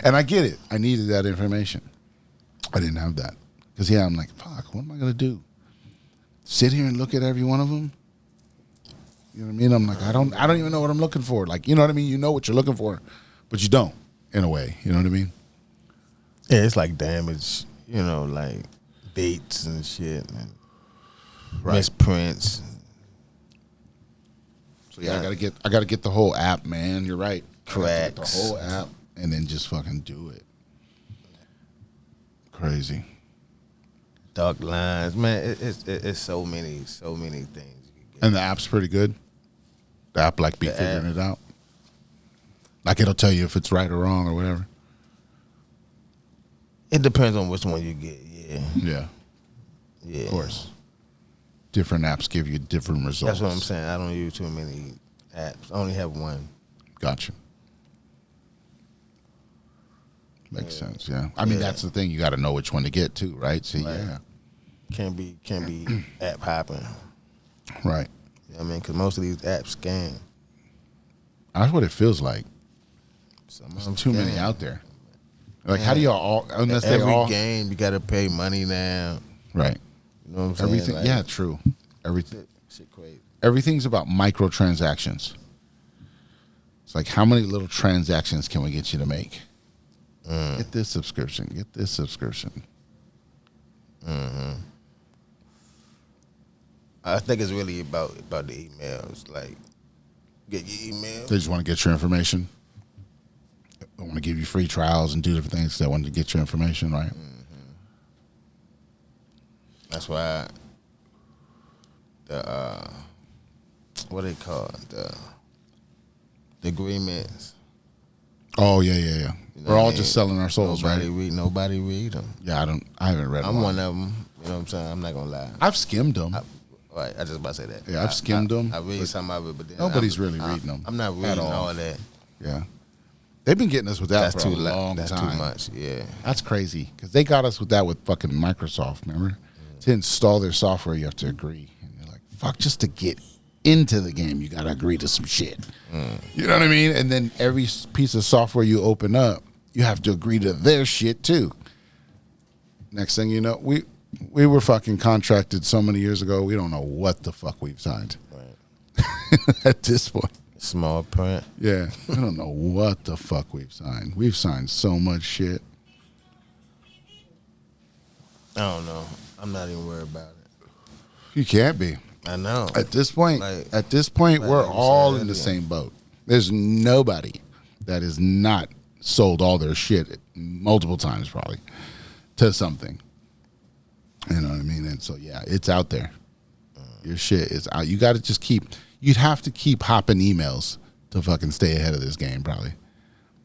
And I get it. I needed that information. I didn't have that. Because, I'm like, fuck, what am I going to do? Sit here and look at every one of them? You know what I mean? I'm like, I don't even know what I'm looking for. Like, you know what I mean? You know what you're looking for, but you don't, in a way. You know what I mean? Yeah, it's like damage, like dates and shit. And misprints. So I gotta get the whole app, man. You're right. Cracks. The whole app and then just fucking do it. Crazy. Dark lines, man. It's so many things. You can get. And the app's pretty good. The app be figuring it out. Like it'll tell you if it's right or wrong or whatever. It depends on which one you get. Yeah. Of course. Different apps give you different results. That's what I'm saying. I don't use too many apps. I only have one. Gotcha. Makes sense, yeah. I mean, that's the thing. You got to know which one to get too, right? So, Can't be app hopping. Right. You know what I mean? Because most of these apps scam. That's what it feels like. There's too many out there. Like, how do y'all all, unless they all. Every game, you got to pay money now. Right. You know what I'm saying? Everything, like, true. Everything. Shit crazy. Everything's about microtransactions. It's like, how many little transactions can we get you to make? Get this subscription. Get this subscription. I think it's really about the emails. Like, get your email. They just want to get your information. They want to give you free trials and do different things. They want to get your information, right? That's why the what they call it? The agreements. Oh yeah. You know We're all what I just mean? selling our souls, right? Nobody read them. Yeah, I haven't read them. I'm one of them. You know what I'm saying? I'm not gonna lie. I've skimmed them. Right, I just about to say that. Yeah, I've skimmed them. I read some of it, but then Nobody's really reading them. I'm not reading all that. Yeah, they've been getting us with that That's for too a long That's time. too much. Yeah, That's crazy because they got us with that with fucking Microsoft. Remember, to install their software, you have to agree, and you're like, fuck, just to get into the game, you gotta agree to some shit. You know what I mean? And then every piece of software you open up, you have to agree to their shit too. Next thing you know, we were fucking contracted so many years ago. We don't know what the fuck we've signed. Right. At this point. Small print. Yeah. We don't know what the fuck we've signed. We've signed so much shit. I don't know. I'm not even worried about it. You can't be. I know. At this point, we're all in the same boat. There's nobody that has not sold all their shit multiple times probably to something. You know what I mean? And so, yeah, it's out there. Your shit is out. You got to just you'd have to keep hopping emails to fucking stay ahead of this game, probably.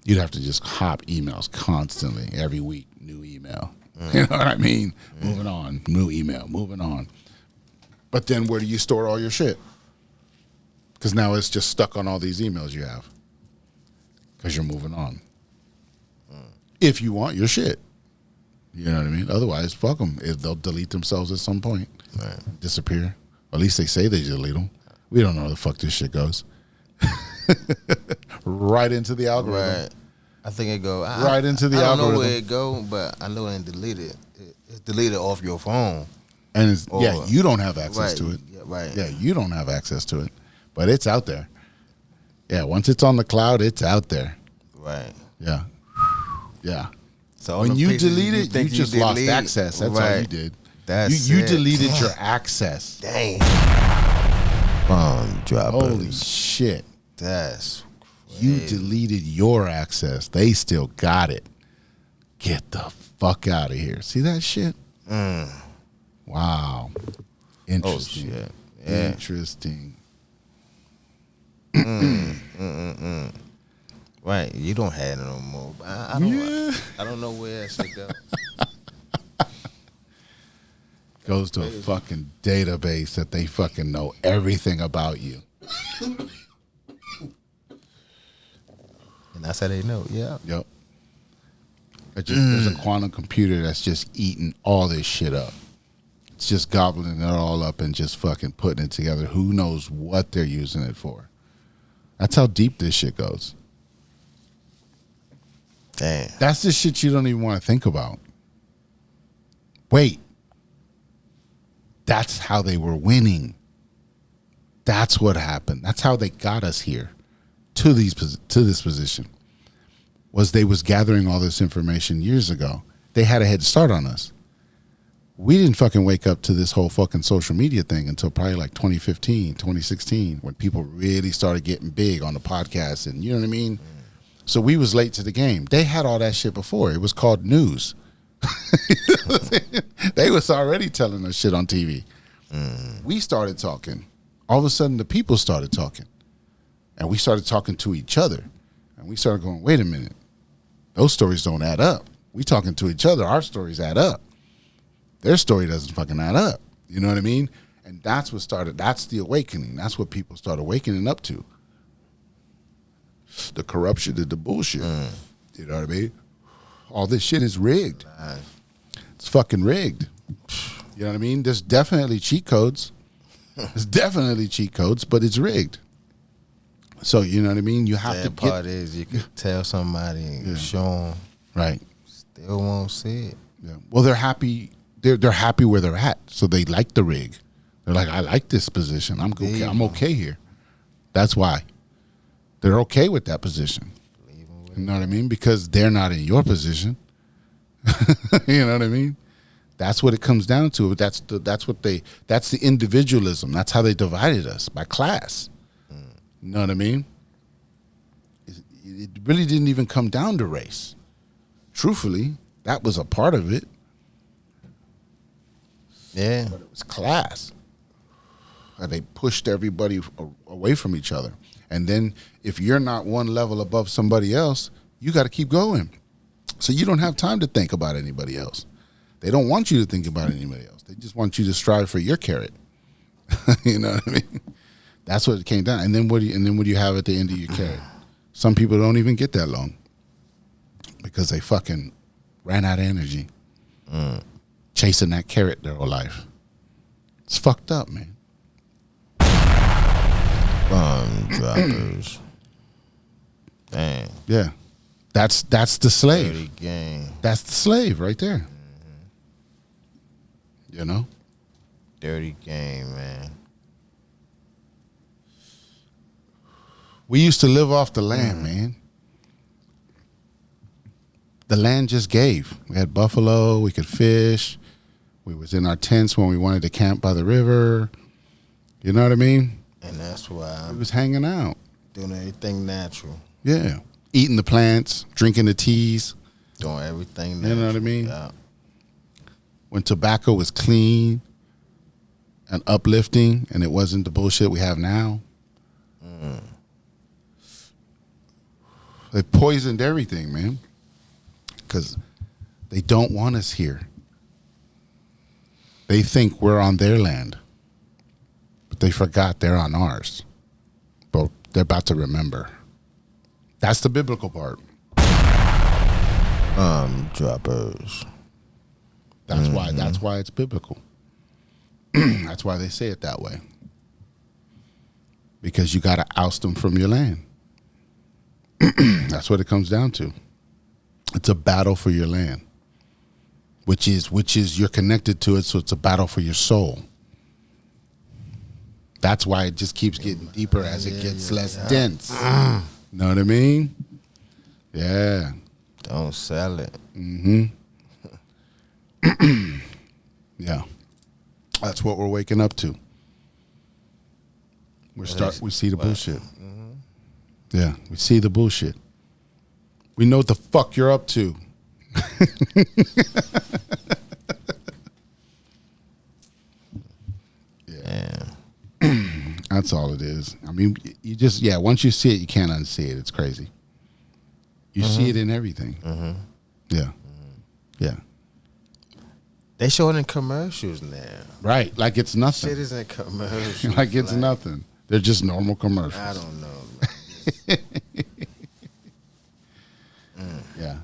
You'd have to just hop emails constantly, every week, new email. You know what I mean? Moving on, new email, moving on. But then where do you store all your shit? Because now it's just stuck on all these emails you have. Because you're moving on. If you want your shit. You know what I mean? Otherwise, fuck them. They'll delete themselves at some point. Right. Disappear. Or at least they say they delete them. We don't know where the fuck this shit goes. Right into the algorithm. Right. I think it go right into the algorithm. I don't know where it go, but I know it ain't deleted. It's deleted off your phone. And you don't have access to it. Yeah, right. Yeah, you don't have access to it. But it's out there. Yeah, once it's on the cloud, it's out there. Right. Yeah. Yeah. So when you delete it, you just lost access. That's all you did. You deleted your access. Dang. Bomb drop. Holy shit. That's crazy. You deleted your access. They still got it. Get the fuck out of here. See that shit? Wow. Interesting. Oh, shit. Yeah. Interesting. Right. You don't have it no more. I don't know where that shit go. Goes to a fucking database that they fucking know everything about you. And that's how they know. Yeah. Yep. There's a quantum computer that's just eating all this shit up. just gobbling it all up and just fucking putting it together. Who knows what they're using it for? That's how deep this shit goes. Damn. That's the shit you don't even want to think about. Wait. That's how they were winning. That's what happened. That's how they got us here to this position. Was they was gathering all this information years ago. They had a head start on us. We didn't fucking wake up to this whole fucking social media thing until probably like 2015, 2016, when people really started getting big on the podcast and you know what I mean? So we was late to the game. They had all that shit before. It was called news. They was already telling us shit on TV. We started talking. All of a sudden the people started talking. And we started talking to each other. And we started going, wait a minute. Those stories don't add up. We talking to each other. Our stories add up. Their story doesn't fucking add up. You know what I mean? And that's what started. That's the awakening. That's what people started awakening up to. The corruption and the bullshit. You know what I mean? All this shit is rigged. It's fucking rigged. You know what I mean? There's definitely cheat codes. There's definitely cheat codes, but it's rigged. So, you know what I mean? You have to part is you could tell somebody and show them. Right. Still won't see it. Yeah. Well, they're happy. They're happy where they're at, so they like the rig. They're like, I like this position. I'm okay. I'm okay here. That's why they're okay with that position. You know what I mean? Because they're not in your position. You know what I mean? That's what it comes down to. That's the individualism. That's how they divided us, by class. You know what I mean? It really didn't even come down to race. Truthfully, that was a part of it. Yeah. But it was class. And they pushed everybody away from each other. And then if you're not one level above somebody else, you got to keep going. So you don't have time to think about anybody else. They don't want you to think about anybody else. They just want you to strive for your carrot. You know what I mean? That's what it came down. And then what do you have at the end of your carrot? Some people don't even get that long because they fucking ran out of energy chasing that carrot their whole life. It's fucked up, man. Bomb droppers. Damn. Yeah. That's the slave. Dirty game. That's the slave right there. You know? Dirty game, man. We used to live off the land, man. The land just gave. We had buffalo. We could fish. We was in our tents when we wanted to camp by the river. You know what I mean? And that's why We I'm was hanging out. doing everything natural. Yeah. Eating the plants, drinking the teas. Doing everything You natural. know what I mean? Yeah. When tobacco was clean and uplifting and it wasn't the bullshit we have now. They poisoned everything, man. Because they don't want us here. They think we're on their land. But they forgot they're on ours. But they're about to remember. That's the biblical part. Droppers. That's why it's biblical. That's why they say it that way. Because you got to oust them from your land. That's what it comes down to. It's a battle for your land. Which is you're connected to it, so it's a battle for your soul. That's why it just keeps getting deeper as it gets less dense. Know what I mean? Yeah. Don't sell it. Yeah. That's what we're waking up to. We see the bullshit. Yeah, we see the bullshit. We know what the fuck you're up to. Yeah. That's all it is. I mean, you just, once you see it, you can't unsee it. It's crazy. You see it in everything. Yeah. Yeah. They show it in commercials now. Right. Like it's nothing. Shit isn't commercials. Like it's nothing. They're just normal commercials. I don't know. Yeah.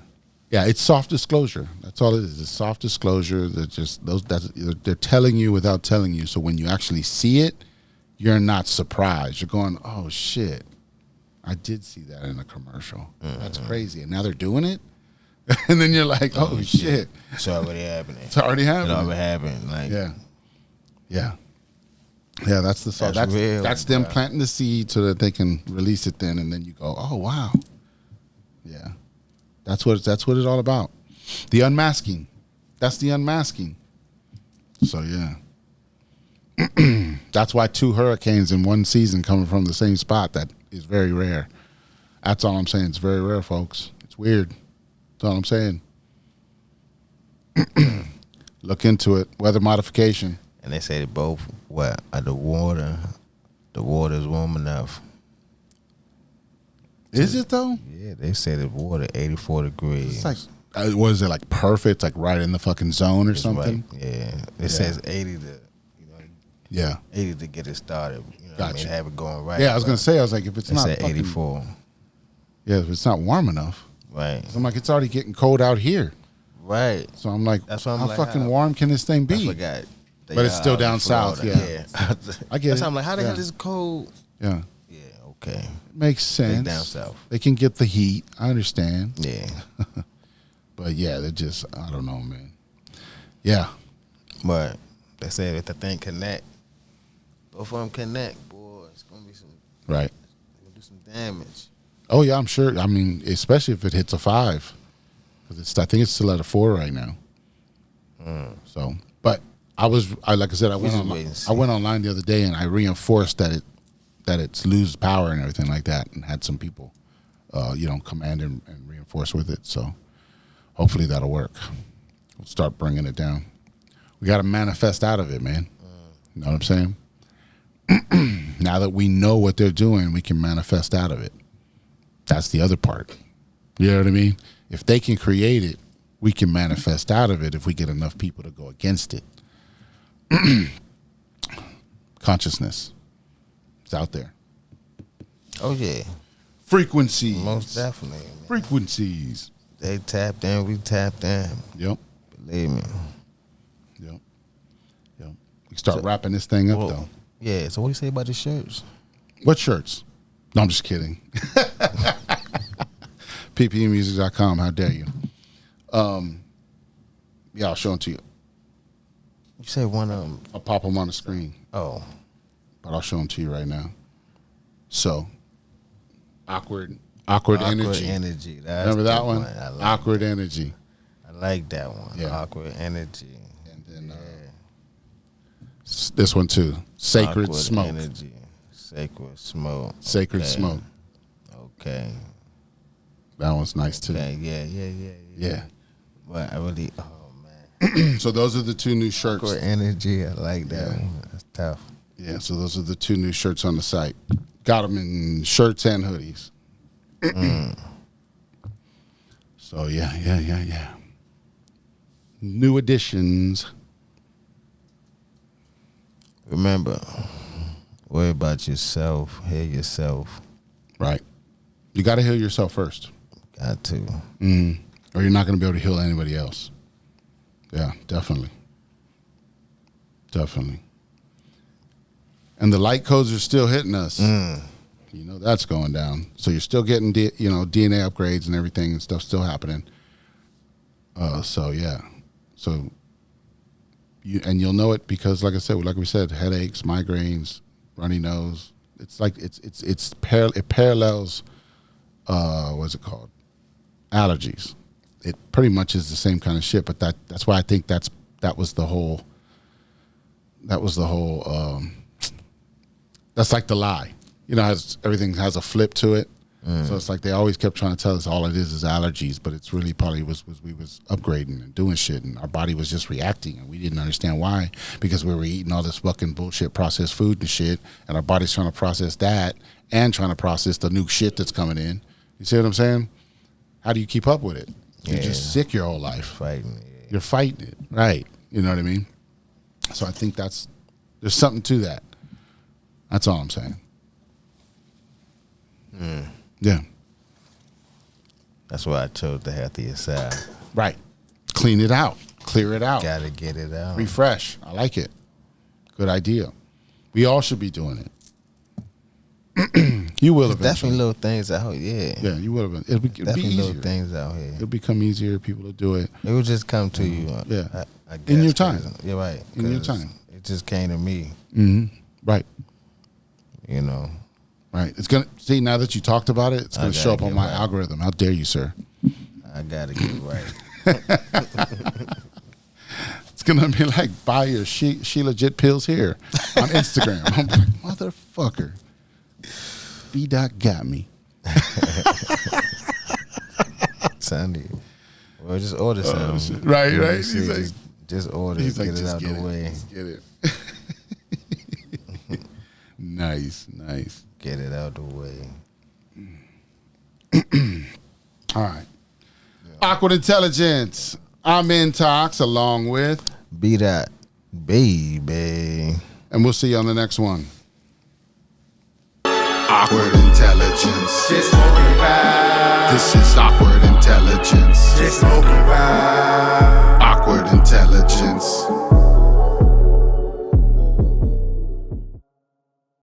Yeah, it's soft disclosure. That's all it is. It's soft disclosure. They're just they're telling you without telling you. So when you actually see it, you're not surprised. You're going, oh shit, I did see that in a commercial. That's crazy. And now they're doing it. And then you're like, oh shit. It's already happening. It's already happening. It already happened. Like, yeah. That's the song. That's real, that's them bro. planting the seed so that they can release it then, and then you go, oh wow. Yeah. That's what it's all about. The unmasking. That's the unmasking. So yeah. That's why 2 hurricanes in one season coming from the same spot, that is very rare. That's all I'm saying. It's very rare, folks. It's weird. That's all I'm saying. Look into it. Weather modification. and they say they both the water's warm enough. Is it though? Yeah, they say the water 84 degrees. It's like, what is it, like perfect, like right in the fucking zone or It's something? right. Yeah, it says 80 to, 80 to get it started. You know what I mean? Gotcha. Have it going right. Yeah, I was gonna say, I was like, if it's It not said fucking, 84. yeah, if it's not warm enough, Right. I'm like, it's already getting cold out here. Right. So I'm like, That's why I'm how like, fucking how- warm can this thing I be? forgot. But it's still down south, yeah. I get That's it. why I'm like, how the Yeah. hell is it cold? Yeah, Yeah, okay. makes sense. down south. They can get the heat. I understand. Yeah. But yeah, they're just, I don't know, man. Yeah. But they said if the thing connect, both of them connect, boy, it's gonna be Right. gonna do some damage. Oh yeah, I'm sure. I mean, especially if it hits a 5, because I think it's still at a 4 right now. So, but I like I said, I went just on. wait and see. I went online the other day and I reinforced that it's loses power and everything like that, and had some people, command and reinforce with it. So, hopefully that'll work. We'll start bringing it down. We got to manifest out of it, man. You know what I'm saying? Now that we know what they're doing, we can manifest out of it. That's the other part. You know what I mean? If they can create it, we can manifest out of it if we get enough people to go against it. Consciousness. It's out there. Oh yeah, Frequencies. most definitely. Man. Frequencies. They tapped in, we tapped in. Yep. Believe me. Yep. We start wrapping this thing up, Well, though. yeah. So what do you say about the shirts? What shirts? No, I'm just kidding. ppeinmusic.com. How dare you? Yeah, I'll show them to you. You say one of them. I'll pop them on the screen, Oh, but I'll show them to you right now. So, awkward energy. energy. That's Remember the that one? I like, Awkward energy. I like that one. Yeah. Awkward energy. And then this one too. Sacred Awkward smoke. energy. Sacred smoke. Sacred Okay. smoke. Okay. That one's nice too. Okay. Yeah. Yeah. But I really. Oh man. So those are the 2 new shirts. Awkward energy. I like that Yeah. one. That's tough. Yeah, so those are the 2 new shirts on the site. Got them in shirts and hoodies. So yeah. New additions. Remember, worry about yourself. Heal yourself. Right. You got to heal yourself first. Got to. Or you're not going to be able to heal anybody else. Yeah, definitely. Definitely. And the light codes are still hitting us. You know that's going down. So you're still getting DNA upgrades and everything and stuff still happening. So yeah. So you'll know it because like we said, headaches, migraines, runny nose. It's like it parallels what's it called? Allergies. It pretty much is the same kind of shit, but that's why I think that was the whole that's like the lie. You know, everything has a flip to it. So it's like they always kept trying to tell us all it is allergies, but it's really probably was we was upgrading and doing shit, and our body was just reacting, and we didn't understand why, because we were eating all this fucking bullshit processed food and shit, and our body's trying to process that and trying to process the new shit that's coming in. You see what I'm saying? How do you keep up with it? You're just sick your whole life. Fighting. Yeah. You're fighting it, right? You know what I mean? So I think there's something to that. That's all I'm saying. Yeah. That's why I chose the healthier side. Right. clean it out, clear it out, Gotta get it out. refresh. I like it. Good idea. We all should be doing it. You will eventually. Definitely little things out here. Yeah. Yeah, you will eventually. It'll be Definitely easier. little things out here. It'll become easier. People will do it. It will just come to you. Yeah. I guess, In your time. You're right. In your 'cause time. It just came to me. Right. You know. Right. It's gonna see now that you talked about it. It's gonna gotta show up on get my right. algorithm. How dare you, sir? I gotta get it right. It's gonna be like buy your she legit pills here on Instagram. I'm like, motherfucker. BDot got me. Sunday. Well, just order something. Right. You know, He's like, just order it, get it out the way. Just get it. Nice. Get it out the way. All right. Awkward Intelligence. I'm Intox along with, BDot, baby. and we'll see you on the next one. Awkward Intelligence. Just smoking vibe. This is Awkward Intelligence. Just smoking vibe. Awkward Intelligence.